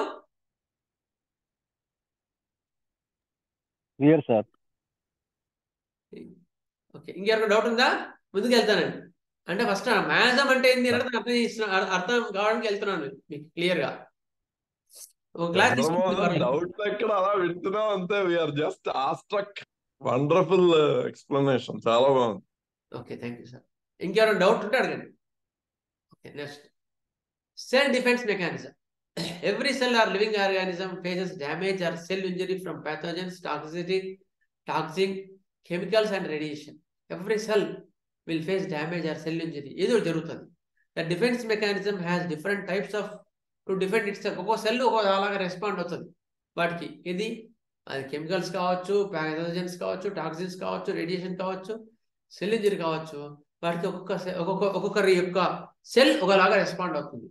Clear sir. Okay, ఇంకెవరికి డౌట్ ఉందా? ముందుకు వెళ్తానండి. అంటే ఫస్ట్ మయాజం అంటే ఏంటి అనేది అర్థం కావడానికి వెళ్తున్నాను మీకు క్లియర్ గా. డౌట్ ఎక్కడ అలా వింటున్నాం అంతే. We're just awestruck. Wonderful explanation, చాలా బాగుంది. Okay, thank you sir. ఇంకెవరైనా డౌట్ ఉంటే అడగండి. Okay, next cell defence mechanism. Every cell or living organism faces damage or cell injury from pathogens, toxicity, toxic chemicals and radiation. Every cell will face damage or cell injury. ఏదో జరుగుతుంది. The defense mechanism has different types of to defend itself. ఒక్కో cell ఒక్కో అలాగా respond అవుతుంది వాటికి. ఇది అది chemicals కావచ్చు, ప్యాథోజన్స్ కావచ్చు, టాక్సిన్స్ కావచ్చు, రేడియేషన్ కావచ్చు, సెల్ ఇంజరీ కావచ్చు. వాటికి ఒక్కొక్కరి యొక్క సెల్ ఒకలాగా రెస్పాండ్ అవుతుంది.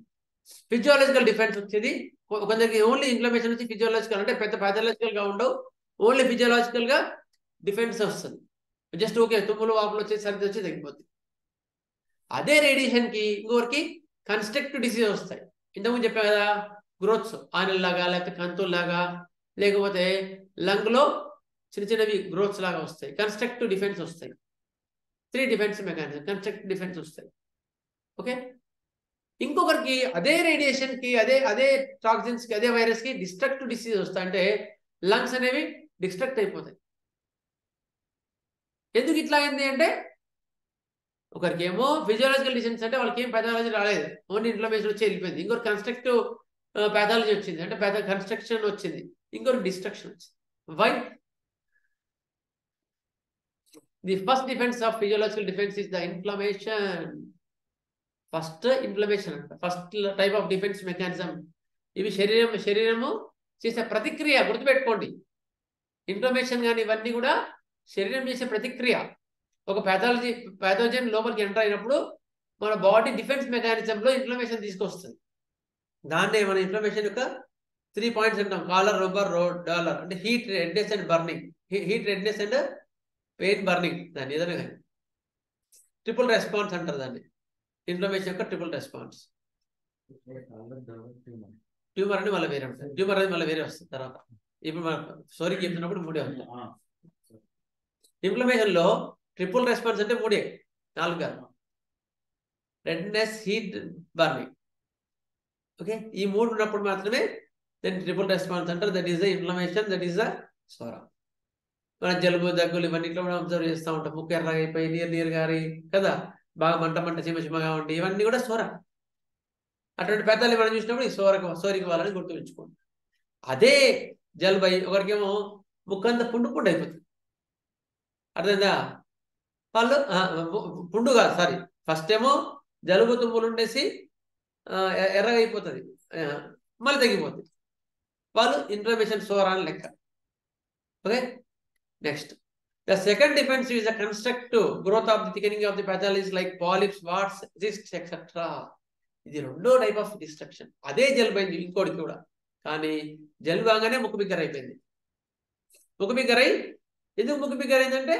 ఫిజియాలజికల్ డిఫెన్స్ వచ్చేది కొందరికి ఓన్లీ ఇన్ఫ్లమేషన్ వచ్చి ఫిజియాలజికల్, అంటే పెద్ద ప్యాథలాజికల్ గా ఉండవు, ఓన్లీ ఫిజియాలజికల్ గా డిఫెన్స్ వస్తుంది. జస్ట్ ఓకే తుమ్ములు వాపులు వచ్చేసి సర్ది వచ్చి తగ్గిపోతుంది. అదే రేడియేషన్ కి ఇంకొకరికి కన్స్ట్రక్టివ్ డిసీజ్ వస్తాయి. ఇంతకుముందు చెప్పా కదా, గ్రోత్స్ ఆనల్లాగా, లేకపోతే కంతుల్లాగా, లేకపోతే లంగ్ లో చిన్న చిన్నవి గ్రోత్స్ లాగా వస్తాయి. కన్స్ట్రక్టివ్ డిఫెన్స్ వస్తాయి. 3 డిఫెన్స్ మెకానిజం కన్స్ట్రక్టివ్ డిఫెన్స్ వస్తాయి. ఓకే. ఇంకొకరికి అదే రేడియేషన్ కి, అదే టాక్సిన్స్ కి, అదే వైరస్ కి డిస్ట్రక్టివ్ డిసీజ్ వస్తాయి. అంటే లంగ్స్ అనేవి డిస్ట్రక్ట్ అయిపోతాయి. ఎందుకు ఇట్లా అయింది అంటే, ఒకరికి ఏమో ఫిజియాలజికల్ డిసీజ్ అంటే వాళ్ళకి ఏం పెథాలజీ రాలేదు, ఓన్లీ ఇన్ఫ్లమేషన్ వచ్చి వెళ్ళిపోయింది. ఇంకొకటి కన్స్ట్రక్టివ్ పెథాలజీ వచ్చింది, అంటే కన్స్ట్రక్షన్ వచ్చింది. ఇంకొకటి డిస్ట్రక్షన్ వచ్చింది. Why? The first defence of physiological defence is the inflammation. First inflammation అంట, first type of defence mechanism. ఇవి శరీరము చేసే ప్రతిక్రియ, గుర్తుపెట్టుకోండి. ఇన్ఫ్లమేషన్ కానీ ఇవన్నీ కూడా శరీరం చేసే ప్రతిక్రియ. ఒక ప్యాథోజన్ లోపలికి ఎంటర్ అయినప్పుడు మన బాడీ డిఫెన్స్ మెకానిజంలో ఇన్ఫ్లమేషన్ తీసుకొస్తుంది. దాన్నే మన ఇన్ఫ్లమేషన్ యొక్క 3 పాయింట్స్ అంటాం. కాలర్, రబ్బర్, డాలర్. అంటే heat, redness and burning. Heat, redness and pain, burning. దాన్ని ఏదైనా కానీ ట్రిపుల్ రెస్పాన్స్ అంటారు దాన్ని. ఇన్ఫ్లమేషన్ యొక్క ట్రిపుల్ రెస్పాన్స్. ట్యూమర్ అని మళ్ళీ వేరే ఉంటుంది. ట్యూమర్ అనేది మళ్ళీ వేరే వస్తుంది తర్వాత. ఇప్పుడు మనం స్టోరీకి చెప్తున్నప్పుడు 3 ఉంటాయి. ఇన్ఫ్లమేషన్ లో ట్రిపుల్ రెస్పాన్స్ అంటే 3, 4 కాదు. Redness, heat, burning. ఓకే. ఈ 3 ఉన్నప్పుడు మాత్రమే దాన్ని ట్రిపుల్ రెస్పాన్స్ అంటారు. That is the inflammation, that is the Sora. మన జలుబు, దగ్గులు ఇవన్నిట్లో మనం అబ్జర్వ్ చేస్తూ ఉంటాం. ముక్కు ఎర్రగా అయిపోయి, నీరు గారి కదా, బాగా మంట చిమ్మగా ఉండి, ఇవన్నీ కూడా సోర. అటువంటి పెద్దలు మనం చూసినప్పుడు ఈ సోరికి వాళ్ళని గుర్తుంచుకోండి. అదే జలుబు అయ్యి ఒకరికేమో ముక్కంతా పుండు అయిపోతుంది. అర్థమైందా? వాళ్ళు పుండు కాదు, సారీ, ఫస్ట్ ఏమో జలుబు తుమ్ములు ఉండేసి ఎర్రగా అయిపోతుంది, మళ్ళీ తగ్గిపోతుంది. వాళ్ళు ఇన్ఫ్లమేషన్ సోరా అని లెక్క. Okay. Next, the second defense is a constructive growth of the thickening of the pathologies like polyps, warts, cysts, etc. ఇది 2వ టైప్ ఆఫ్ డిస్ట్రక్షన్. అదే జలుబు అయింది ఇంకోటి కూడా, కానీ జలుబు బాగానే ముక్కు బిగ్గర అయిపోయింది. ముక్కు బిగ్గరై, ఎందుకు ముక్కు బిగ్గర అయిందంటే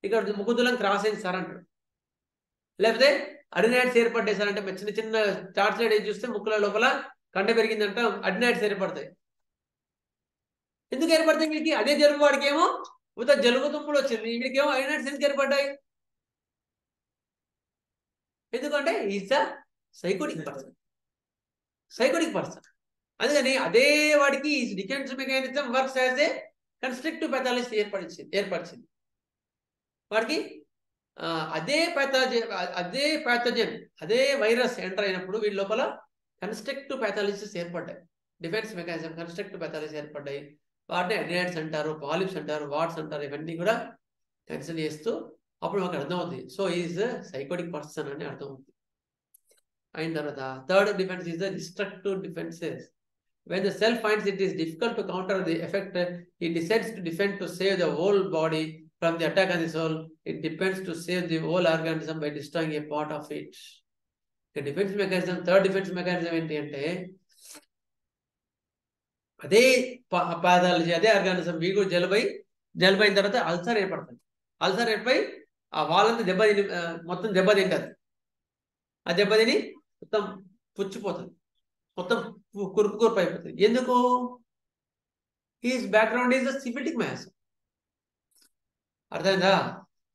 ఇక్కడ ముక్కుదులం క్రాస్ అయింది సార్ అంటాడు. లేకపోతే అడినాయిడ్స్ ఏర్పడ్డాయి సార్ అంటే చిన్న చిన్న టార్చ్ లైట్ చూస్తే ముక్కుల లోపల కండ పెరిగిందంట, అడినాయిడ్స్ ఏర్పడతాయి. ఎందుకు ఏర్పడతాయి వీడికి? అదే జలుబు వాడికి ఏమో జలుబు తుమ్ముడు వచ్చింది, వీడికేమో అడినాయిడ్స్ ఎందుకు ఏర్పడ్డాయి? ఎందుకంటే ఈజ్ ద సైకోటిక్ పర్సన్. అందుకని అదే వాడికి ఈ defence mechanism works as a constructive pathology ఏర్పరిచింది. వాడికి అదే ప్యాథోజన్ అదే వైరస్ ఎంటర్ అయినప్పుడు వీళ్ళ లోపల కన్స్ట్రక్టివ్ పెథాలజీస్ ఏర్పడ్డాయి. డిఫెన్స్ మెకానిజం కన్స్ట్రక్టివ్ పెథాలజీ ఏర్పడ్డాయి. వాటిని అడినాయిడ్స్ అంటారు, పాలిప్స్ అంటారు, వాట్స్ అంటారు. ఇవన్నీ కూడా కన్సిడర్ చేస్తూ అప్పుడు మాకు అర్థమవుతుంది. సో ఈజ్ సైకోటిక్ పర్సన్ అని అర్థమవుతుంది. అయిన తర్వాత third defence is the destructive defences. When the cell finds it is difficult to counter the effect, it decides to defend to save the whole body from the attack on the soul. It depends to save the whole organism by destroying a part of it. The defense mechanism, third defense mechanism ఏంటి అంటే అదే pathology, అదే organism వీగు జలుబైన తర్వాత ulcer ఏర్పడుతుంది. Ulcer ఏర్పడి ఆ వాళ్ళంతా మొత్తం దెబ్బతింటది. ఆ దెబ్బతిని మొత్తం పుచ్చిపోతుంది, మొత్తం కురుపు అయిపోతుంది. ఎందుకు? His background is the syphilitic miasm. అర్థమైందా?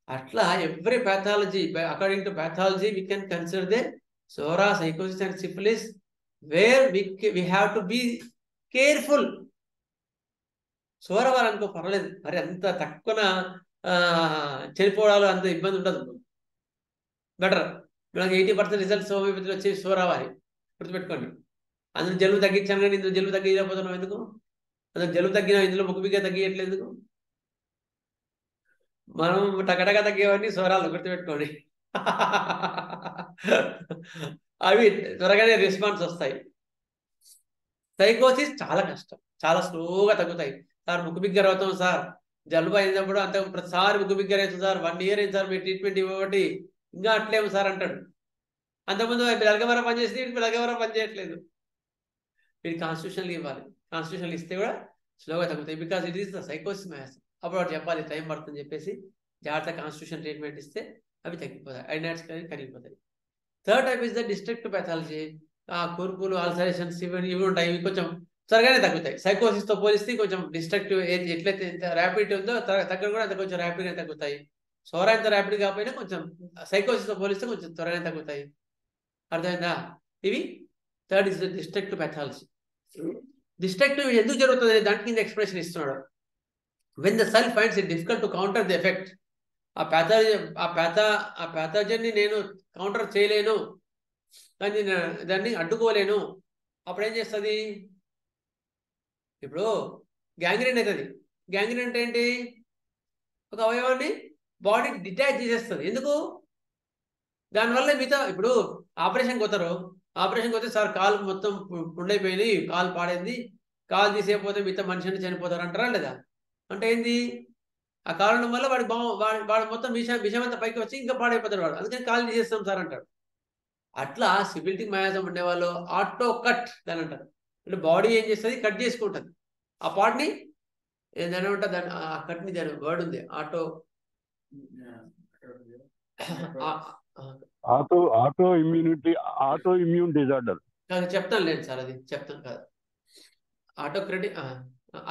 అట్లా every pathology, according to pathology, we can consider the sora, psychosis and syphilis, where we have to be careful. సోర వాళ్ళనుకో పర్వాలేదు, మరి అంత తక్కువన చనిపోవడాలు అంత ఇబ్బంది ఉండదు. బెటర్. మనకి 80% రిజల్ట్స్ హోమియోపతిలో వచ్చి సోరావాలి, గుర్తుపెట్టుకోండి. అందులో జలుబు తగ్గించాను కానీ ఇందులో జలుబు తగ్గించకపోతున్నాం ఎందుకు? అందులో జలుబు తగ్గినా ఇందులో ముక్కుబిగా తగ్గియట్లేదు ఎందుకు? మనం టకటగా తగ్గేవన్నీ సోరాలు, గుర్తుపెట్టుకోండి. అవి త్వరగానే రెస్పాన్స్ వస్తాయి. సైకోసిస్ చాలా కష్టం, చాలా స్లోగా తగ్గుతాయి. సార్ ముక్కు బిగ్గర అవుతాం సార్, జలుబు అయినప్పుడు అంత ప్రతిసారి ముక్కు బిగ్గర అవుతుంది సార్, 1 year అయింది సార్ మీ ట్రీట్మెంట్ ఇవ్వబట్టి, ఇంకా అట్లేము సార్ అంటాడు. అంతకుముందు బెలగవర పనిచేసి వీడు బెలగవర పనిచేయట్లేదు. వీడు కాన్స్టిట్యూషన్లు ఇవ్వాలి, కాన్స్టిట్యూషన్లు ఇస్తే కూడా స్లోగా తగ్గుతాయి. Because it is the sycosis miasms. అప్పుడు వాడు చెప్పాలి టైం పడుతుందని చెప్పేసి జాగ్రత్త కాన్స్టిట్యూషన్ ట్రీట్మెంట్ ఇస్తే అవి తగ్గిపోతాయి, ఐనాట్స్ కరిగిపోతాయి. Third type is the destructive pathology. కురుపులు, అల్సరేషన్స్ ఇవి ఉంటాయి, ఇవి కొంచెం త్వరగానే తగ్గుతాయి. సైకోసిస్ తో పోలిస్తే కొంచెం డిస్ట్రక్టివ్ ఎట్లయితే ర్యాపిడ్ ఉందో తగ్గడం కూడా అంత కొంచెం ర్యాపిడ్గా తగ్గుతాయి. సోరా ఎంత ర్యాపిడ్ కాకపోయినా కొంచెం సైకోసిస్ తో పోలిస్తే కొంచెం త్వరగానే తగ్గుతాయి. అర్థమైందా? ఇవి third is the destructive pathology. Destructive ఎందుకు జరుగుతుంది దానికి కింద ఎక్స్ప్రెషన్ ఇస్తున్నాడు. When the cell finds it difficult to counter the effect, ఆ ప్యాథోజన్ ని నేను కౌంటర్ చేయలేను, దాన్ని అడ్డుకోలేను, అప్పుడు ఏం చేస్తుంది? ఇప్పుడు గ్యాంగ్రీన్ అవుతుంది. గ్యాంగ్రీన్ అంటే ఏంటి? ఒక అవయవాన్ని బాడీ డిటాచ్ చేసేస్తుంది. ఎందుకు? దానివల్ల మిగతా ఇప్పుడు ఆపరేషన్కి పోతారు, ఆపరేషన్కి పోతే సార్ కాలు మొత్తం పుండైపోయింది, కాలు పాడైంది, కాలు తీసేయకపోతే మిగతా మనిషిని చనిపోతారు అంటారా లేదా? అంటే ఏంది? ఆ కారణం వల్ల వాడు మొత్తం విషమంతా పైకి వచ్చి ఇంకా పాడైపోతాడు వాడు, అందుకని కాలు తీసేస్తాం సార్ అంటాడు. అట్లా సిబిలిటిక్ మ్యాథ్స్ ఉండేవాళ్ళు ఆటో కట్ దాని అంటారు. అంటే బాడీ ఏం చేస్తుంది? కట్ చేసుకుంటుంది ఆ పార్ట్ని. ఏదైనా ఉంటుంది దాని ఆ కట్ని, దాని వర్డ్ ఉంది ఆటో ఆటో ఇమ్యూన్ డిజార్డర్. చెప్తాను లేదు సార్, అది చెప్తాను కాదు. ఆటో క్రెడిట్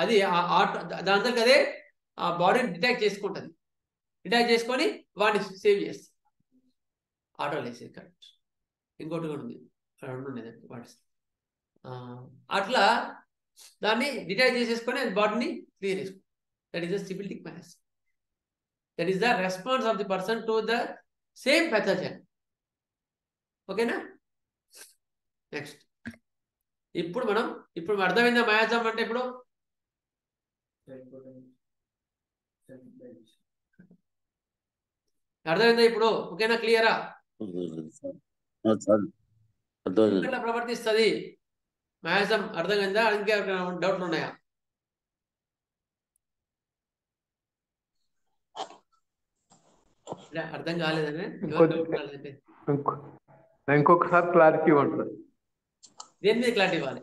అది ఆటో దాని అదే ఆ బాడీని డిటాచ్ చేసుకుంటుంది. డిటాచ్ చేసుకొని వాడిని సేవ్ చేస్తుంది. ఆటో లేసేది కరెక్ట్. ఇంకోటి కూడా ఉంది, రెండు ఉండేది వాటి. అట్లా దాన్ని డిటాచ్ చేసేసుకొని అది బాడీని క్లియర్ చేసుకుంటుంది. That is the syphilitic miasms. That is the response of the person to the same pathogen. ఓకేనా? నెక్స్ట్ ఇప్పుడు అర్థమైందా మయాజం అంటే? ఇప్పుడు అర్థమైందా ఇప్పుడు? ఓకేనా? క్లియరా? ఎట్లా ప్రవర్తిస్తుంది మయాజం? అర్థమైందా? ఇంకా డౌట్లు ఉన్నాయా? అర్థం కాలేదనే ఇంకొకసారి క్లారిటీ ఉంటుంది. దేని మీద క్లారిటీ ఇవ్వాలి?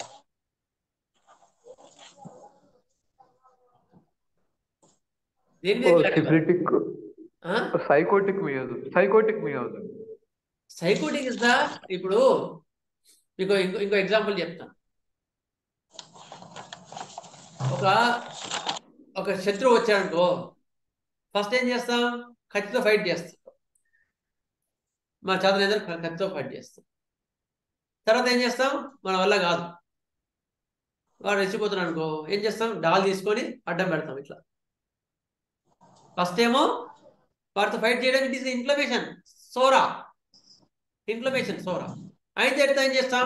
దేని మీద clarity? Psychotic meiosis. Psychotic is the, ఇప్పుడు మీకు ఇంకో ఎగ్జాంపుల్ చెప్తాను. ఒక శత్రువు వచ్చాడనుకో, ఫస్ట్ ఏం చేస్తాం? కత్తితో ఫైట్ చేస్తాం. మన చేతన ఎదురు కత్తితో ఫైట్ చేస్తాం. తర్వాత ఏం చేస్తాం? మన వల్ల కాదు, వాడు రెచ్చిపోతున్నాడు అనుకో, ఏం చేస్తాం? డాల్ తీసుకొని అడ్డం పెడతాం ఇట్లా. ఫస్ట్ ఏమో వాడితో ఫైట్ చేయడం, ఇట్ ఈస్ ఇన్ఫ్లమేషన్, సోరా. అయితే ఎట్లా ఏం చేస్తాం?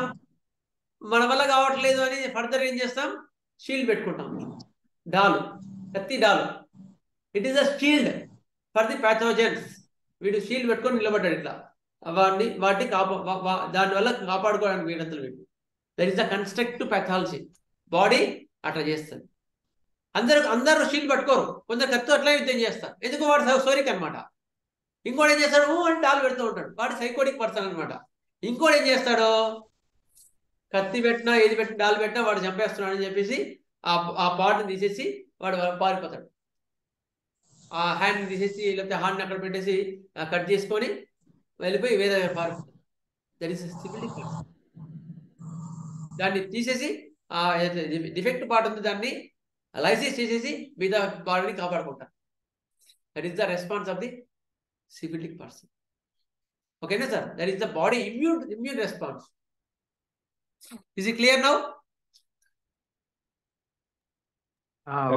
మన వల్ల కావట్లేదు అని ఫర్దర్ ఏం చేస్తాం? షీల్డ్ పెట్టుకుంటాం. కత్తి డాలు. It is a shield for the pathogens. వీడు షీల్డ్ పెట్టుకొని నిలబడ్డాడు ఇట్లా, వాటిని దానివల్ల కాపాడుకోవడానికి వీడంతలు వీడు. That is the constructive pathology. Body అట్లా చేస్తుంది. అందరూ షీల్డ్ పట్టుకోరు, కొందరు కత్తితో అట్లా యుద్ధం చేస్తారు. ఎందుకు? వాడు సోరిక్ అనమాట. ఇంకోటి ఏం చేస్తాడు? అని డాల్ పెడుతూ ఉంటాడు, వాడు సైకోటిక్ పర్సన్ అనమాట. ఇంకోటి ఏం చేస్తాడు? కత్తి పెట్టినా ఏది పెట్టినా డాల్ పెట్టినా వాడు చంపేస్తున్నాడు అని చెప్పేసి ఆ పార్ట్ని తీసేసి వాడు పారిపోతాడు. ఆ హ్యాండ్ తీసేసి లేకపోతే హ్యాండ్ అక్కడ పెట్టేసి కట్ చేసుకొని వెళ్ళిపోయి వేరే పారిపోతాడు. That is syphilitic person. దాన్ని తీసేసి ఆ డిఫెక్ట్ పార్ట్ ఉంది దాన్ని లైసిస్ చేసేసి మిగతా బాడీని కాపాడుకుంటారు. That is the response of the syphilitic person. ఓకేనా sir? That is the body immune response. Is it clear now?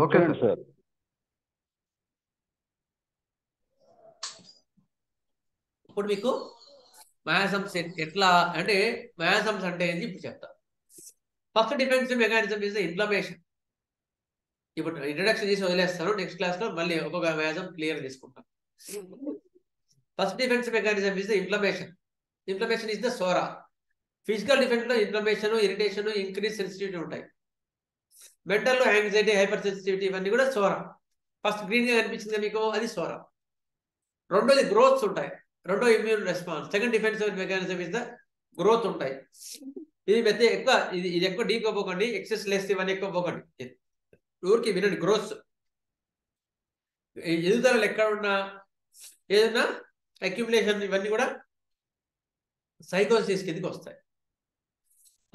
Okay sir. ఇప్పుడు మీకు మయాసమ్స్ ఎట్లా అంటే, మయాసమ్స్ అంటే ఏంటి ఇప్పుడు చెప్తా. First defensive mechanism is the inflammation. ఇప్పుడు ఇంట్రడక్షన్ చేసి వదిలేస్తాను, నెక్స్ట్ క్లాస్ లో మళ్ళీ ఒక్కొక్క మయాసం క్లియర్ తీసుకుంటాం. First defensive mechanism is the inflammation. Inflammation is the Sora. Physical defence లో ఇన్ఫ్లమేషన్, ఇరిటేషన్, ఇంక్రీజ్ సెన్సిటివిటీ ఉంటాయి. మెంటల్, యాంగ్జైటీ, హైపర్ సెన్సిటివిటీ ఇవన్నీ కూడా సోరా. ఫస్ట్ గ్రీన్ గా కనిపించింది మీకు, అది సోరా. రెండోది గ్రోత్స్ ఉంటాయి. రెండో immune response. Second defensive mechanism is the growth ఉంటాయి. ఇది పెద్ద ఎక్కువ, ఇది ఎక్కువ డీప్ గా పోకండి, ఎక్సెస్ లెస్ ఇవన్నీ ఎక్కువ పోకండి, ఊరికి వినండి. గ్రోత్స్, ఎదుగుదలలు ఎక్కడ ఉన్నా ఏదన్నా అక్యుములేషన్ ఇవన్నీ కూడా సైకోసిస్ కిందకి వస్తాయి.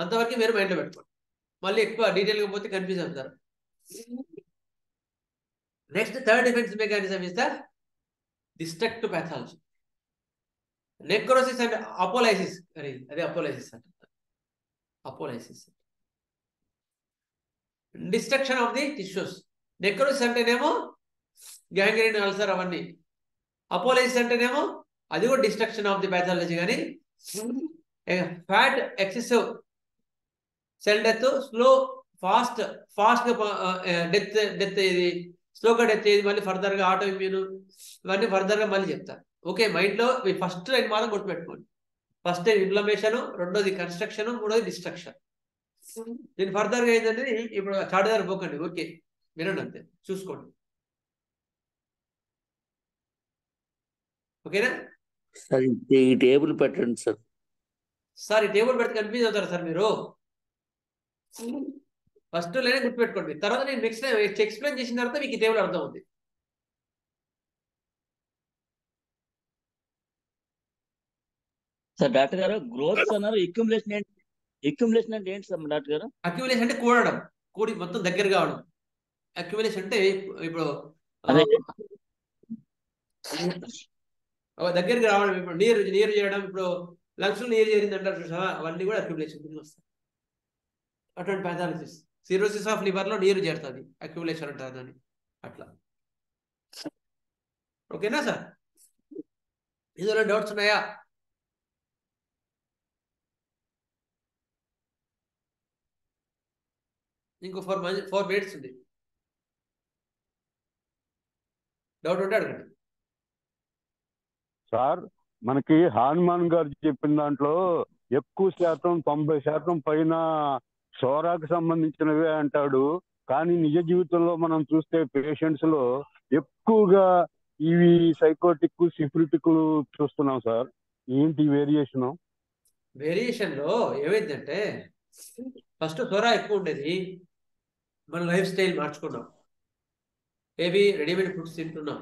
అంతవరకు మీరు మైండ్లో పెట్టుకోండి. మళ్ళీ ఎక్కువ డీటెయిల్గా పోతే కన్ఫ్యూజ్ అవుతారు. Next third defence mechanism is the destructive pathology. Necrosis and apolysis, అదే అపోలైసిస్ అంట. Apolysis destruction of the tissues. Necrosis అంటేనేమో గ్యాంగ్రీన్, అల్సర్ అవన్నీ. అపోలైసిస్ అంటేనేమో అది కూడా డిస్ట్రక్షన్ ఆఫ్ ది పాథాలజీ. కానీ fat, excessive cell death, slow fast death ఇది స్లోగా డెత్ అయ్యేది, మళ్ళీ ఫర్దర్గా ఆటో ఇమ్యూన్ ఇవన్నీ ఫర్దర్గా మళ్ళీ చెప్తారు. ఓకే, మైండ్లో ఫస్ట్ లైన్ మాత్రం గుర్తుపెట్టుకోండి. ఫస్ట్ ఇన్ఫ్లమేషన్, రెండోది కన్స్ట్రక్షన్, మూడోది డిస్ట్రక్షన్. దీని ఫర్దర్గా ఏంటంటే ఇప్పుడు చాటుదారు పోకండి, ఓకే వినండి అంతే, చూసుకోండి. ఓకేనా సార్? ఈ టేబుల్ పెట్టండి సార్. సార్ ఈ టేబుల్ పెడితే కన్ఫ్యూజ్ అవుతారు సార్ మీరు. ఫస్ట్ లైన్ గుర్తుపెట్టుకోండి, తర్వాత నేను నెక్స్ట్ ఎక్స్ప్లెయిన్ చేసిన తర్వాత మీకు ఈ టేబుల్ అర్థం అవుతుంది. సార్ డాక్టర్ గారు గ్రోత్ అన్నారు, ఎక్యుములేషన్ ఏంటి? ఎక్యుములేషన్ అంటే ఏంటి సార్ డాక్టర్ గారు? అక్యుములేషన్ అంటే కూడడం, కూడి మొత్తం దగ్గర కావడం. అక్యుములేషన్ అంటే ఇప్పుడు అదే దగ్గరికి రావడం. ఇప్పుడు నీరు చేరడం, ఇప్పుడు లంగ్స్ నీరు చేరింది అంటారు చూసావా, అవన్నీ కూడా అక్యుములేషన్ కింద వస్తాయి. అటువంటి పాథాలజీస్. సిరోసిస్ ఆఫ్ లివర్ లో నీరు చేరుతుంది, అక్యుములేషన్ అంటారు దాన్ని. అట్లా ఓకేనా సార్? ఇందులో డౌట్స్ ఉన్నాయా? ఇంకో 4 మినిట్స్ ఉంది. డౌట్ ఉంటే అడగండి సార్. మనకి హనుమాన్ గారు చెప్పిన దాంట్లో ఎక్కువ శాతం 90% పైన సోరాకు సంబంధించినవే అంటాడు. కానీ నిజ జీవితంలో మనం చూస్తే పేషెంట్స్ లో ఎక్కువగా ఇవి సైకోటిక్, సిఫిలిటిక్ చూస్తున్నాం సార్. ఏంటి వేరియేషన్? వేరియేషన్ లో ఏమైందంటే ఫస్ట్ సోరా ఎక్కువ ఉండేది, మన లైఫ్ స్టైల్ మార్చుకున్నాం, ఏవి రెడీమేడ్ ఫుడ్స్ తింటున్నాం,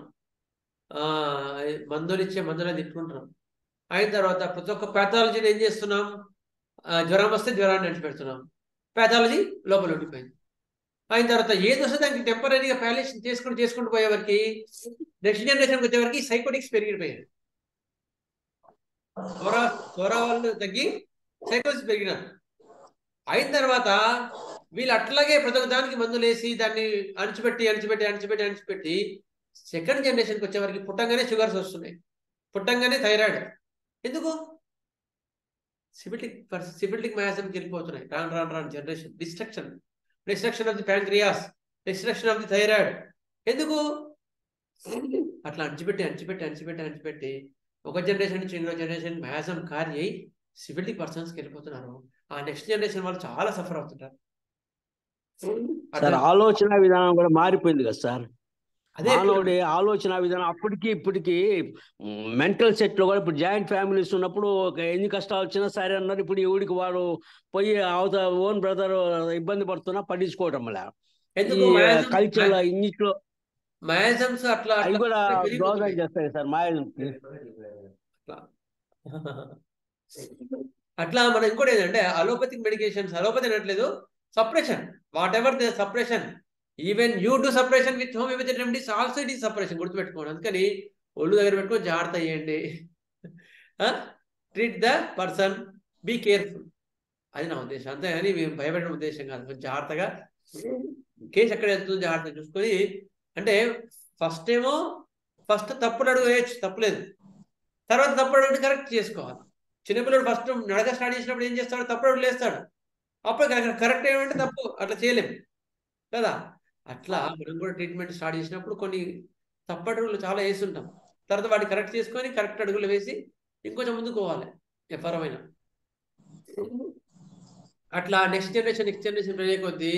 మందులు ఇచ్చే మందులే తింటున్నాం. అయిన తర్వాత ప్రతి ఒక్క పాథాలజీని ఏం చేస్తున్నాం, జ్వరం వస్తే జ్వరాన్ని అడిచిపెడుతున్నాం, పాథాలజీ లోపల ఉండిపోయింది. అయిన తర్వాత ఏది వస్తే దానికి టెంపరీగా ప్యాలేషన్ చేసుకుంటూ పోయేవారికి నెక్స్ట్ జనరేషన్కి వచ్చేవారికి సైకోటిక్స్ పెరిగిపోయాయి. సోరా వాళ్ళు తగ్గి సైకోటిక్స్ పెరిగినారు. అయిన తర్వాత వీళ్ళు అట్లాగే ప్రతి ఒక్క దానికి మందులు వేసి దాన్ని అణిచిపెట్టి సెకండ్ జనరేషన్కి వచ్చేవారికి పుట్టంగానే షుగర్స్ వస్తున్నాయి, పుట్టంగానే థైరాయిడ్. ఎందుకు? సిఫిలిటిక్ మ్యాసంకి వెళ్ళిపోతున్నాయి. రాను generation. Destruction of the pancreas, destruction of the thyroid. ఎందుకు? అట్లా అణిచిపెట్టి ఒక జనరేషన్ నుంచి ఇంకో జనరేషన్ మ్యాసం కార్య అయి సిఫిలిటిక్ పర్సన్స్కి వెళ్ళిపోతున్నారు. ఆ నెక్స్ట్ జనరేషన్ వాళ్ళు చాలా సఫర్ అవుతుంటారు. సార్ ఆలోచన విధానం కూడా మారిపోయింది కదా సార్. అదే మానవుడి ఆలోచన విధానం అప్పటికి ఇప్పటికి మెంటల్ సెట్ లో కూడా ఇప్పుడు జాయింట్ ఫ్యామిలీస్ ఉన్నప్పుడు ఎన్ని కష్టాలు వచ్చినా సరే అన్నారు. ఇప్పుడు ఎవడికి వాడు పోయి ఓన్ బ్రదర్ ఇబ్బంది పడుతున్నా పట్టించుకోవటం వల్ల కల్చర్ ఇన్నిట్లో మయాజమ్స్ అట్లా అవి కూడా దోహదం చేస్తాయి సార్. అట్లా మనం ఇంకోటి ఏంటంటే అలోపతిక్ మెడికేషన్స్, అలోపతి అనట్లేదు, suppression, whatever the suppression, even you do suppression with homeopathy remedies also it is suppression. గుర్తుపెట్టుకోండి. అందుకని ఒళ్ళు దగ్గర పెట్టుకొని జాగ్రత్త చేయండి. Treat the person, be careful, అది నా ఉద్దేశం. అంతేగాని మేము భయపెట్టిన ఉద్దేశం కాదు. కొంచెం జాగ్రత్తగా కేసు ఎక్కడ వెళ్తుందో జాగ్రత్తగా చూసుకొని, అంటే ఫస్ట్ తప్పుడు అడుగు వేయచ్చు, తప్పులేదు. తర్వాత తప్పుడు అడుగు కరెక్ట్ చేసుకోవాలి. చిన్నపిల్లడు ఫస్ట్ నడక స్టార్ట్ చేసినప్పుడు ఏం చేస్తాడు, తప్పుడు అడుగు లేస్తాడు. అప్పుడు కరెక్ట్ ఏమంటే తప్పు, అట్లా చేయలేము కదా. అట్లా మనం కూడా ట్రీట్మెంట్ స్టార్ట్ చేసినప్పుడు కొన్ని తప్పడుగులు చాలా వేస్తుంటాం. తర్వాత వాటిని కరెక్ట్ చేసుకొని కరెక్ట్ అడుగులు వేసి ఇంకొంచెం ముందుకు పోవాలి ఎవ్వరమైనా. అట్లా నెక్స్ట్ జనరేషన్ పెరిగే కొద్దీ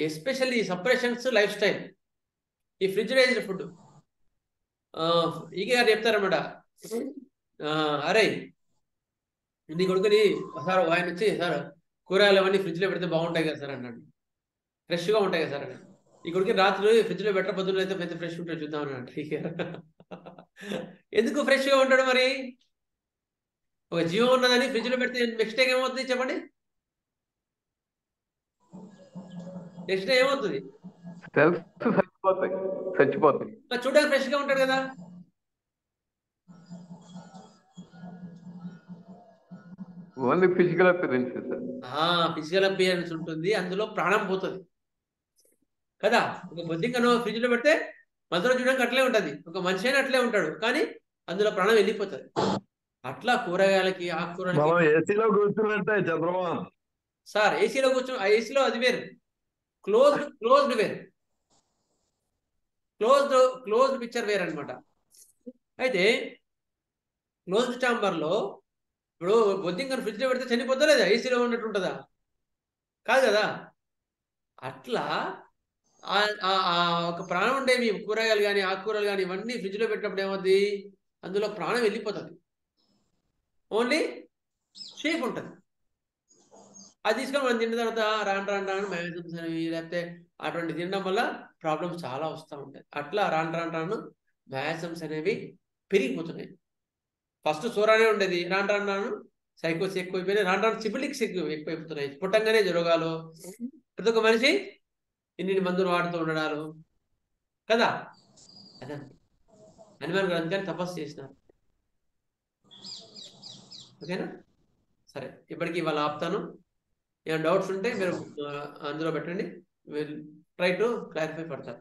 ఎస్పెషల్లీ సపరేషన్స్ లైఫ్ స్టైల్, ఈ ఫ్రిడ్జ్రైజ్డ్ ఫుడ్. ఈకే గారు చెప్తారన్నమాట, అరే నీ కొడుకుని సార్ ఆయన వచ్చి సార్ కూరగాయలు అవన్నీ ఫ్రిడ్జ్లో పెడితే బాగుంటాయి కదా సార్ అన్నాడు. ఫ్రెష్గా ఉంటాయి కదా సార్ అన్నాడు. ఈ కొడుకు రాత్రి ఫ్రిడ్జ్లో పెట్ట పొద్దున్న అయితే పెద్ద ఫ్రెష్ ఉంటాడు చూద్దాం అన్నాడు. ఎందుకు ఫ్రెష్గా ఉంటాడు మరి? ఒక జీవం ఉన్నదని ఫ్రిడ్జ్లో పెడితే నెక్స్ట్ డే ఏమవుతుంది చెప్పండి? నెక్స్ట్ డే ఏమవుతుంది? చచ్చిపోతాయి. చూడడానికి ఫ్రెష్గా ఉంటాడు కదా. Only physical appearance sir. Physical appearance ఉంటుంది, అందులో ప్రాణం పోతుంది కదా. ఒక బొద్దింకను ఫ్రిడ్జ్ లో పెడితే మధ్యలో చూడడానికి అట్లే ఉంటుంది, ఒక మనిషి అయినా అట్లే ఉంటాడు, కానీ అందులో ప్రాణం వెళ్ళిపోతుంది. అట్లా కూరగాయలకి ఆకుకూరలకి ఏసీలో కూర్చున్నట్టే చంద్రబాబు సార్. ఏసీలో కూర్చొని ఆ ఏసీలో అది వేరు, క్లోజ్డ్ వేరు, క్లోజ్డ్ పిక్చర్ వేరు అనమాట. అయితే క్లోజ్డ్ ఛాంబర్ లో ఇప్పుడు బొద్దింకను ఫ్రిడ్జ్ లో పెడితే చనిపోతా లేదా? ఏసీలో ఉన్నట్టు ఉంటుందా? కాదు కదా. అట్లా ఒక ప్రాణం ఉండేవి కూరగాయలు కానీ ఆకుకూరలు కానీ ఇవన్నీ ఫ్రిడ్జ్లో పెట్టినప్పుడు ఏమవుతుంది? అందులో ప్రాణం వెళ్ళిపోతుంది, ఓన్లీ షేప్ ఉంటుంది. అది తీసుకొని మనం తిన్న తర్వాత రాను మ్యాగ్జిమ్స్ అనేవి లేకపోతే అటువంటి తినడం వల్ల ప్రాబ్లమ్స్ చాలా వస్తూ ఉంటాయి. అట్లా రాను మ్యాగ్జిమ్స్ అనేవి పెరిగిపోతున్నాయి. ఫస్ట్ సోరానే ఉండేది, రాను సైకోస్ ఎక్కువైపోయినాయి, రాను సిబిలిక్స్ ఎక్కువైపోతున్నాయి. పుట్టంగానే జ్వరగాలు, ప్రతి ఒక్క మనిషి ఇన్ని మందులు వాడుతూ ఉండడాలు కదా. అదే హనుమాన్ గారు అందుకని తపస్సు చేసినారు. ఓకేనా? సరే, ఇప్పటికీ ఇవాళ ఆపుతాను. ఏమైనా డౌట్స్ ఉంటే మీరు అందులో పెట్టండి, విల్ ట్రై టు క్లారిఫై పడతారు.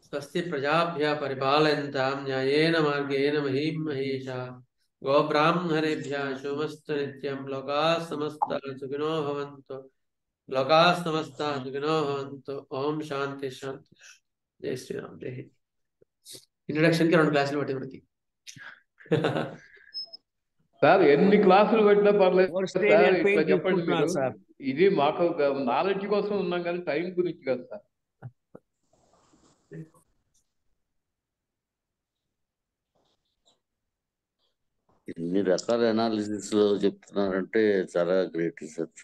స్వస్తి ప్రజాభ్య పరిపాలయంతాం న్యాయేన మార్గేణ మహీం మహేషా గోబ్రాహ్మణేభ్యः శుభమస్తు నిత్యం. లోకాः సమస్తాः సుఖినో భవంతు. లోకాः సమస్తాः సుఖినో భవంతు. ఓం శాంతి శాంతి. జై శ్రీరామ్. జై హింద్. ఇంట్రడక్షన్ కి 2 క్లాసులు పట్టి మనకి. సార్ ఎన్ని క్లాసులు పెట్టినా పర్లేదు సార్, ఇట్లా చెప్పండి తీసుకుంటున్నారు మీరు. సార్. ఇది మాకు నాలెడ్జ్ కోసం ఉన్నాం కానీ టైం గురించి కాదు సార్. ఇన్ని రకాల అనాలిసిస్ లో చెప్తున్నారంటే చాలా గ్రేట్ రీసెర్చ్.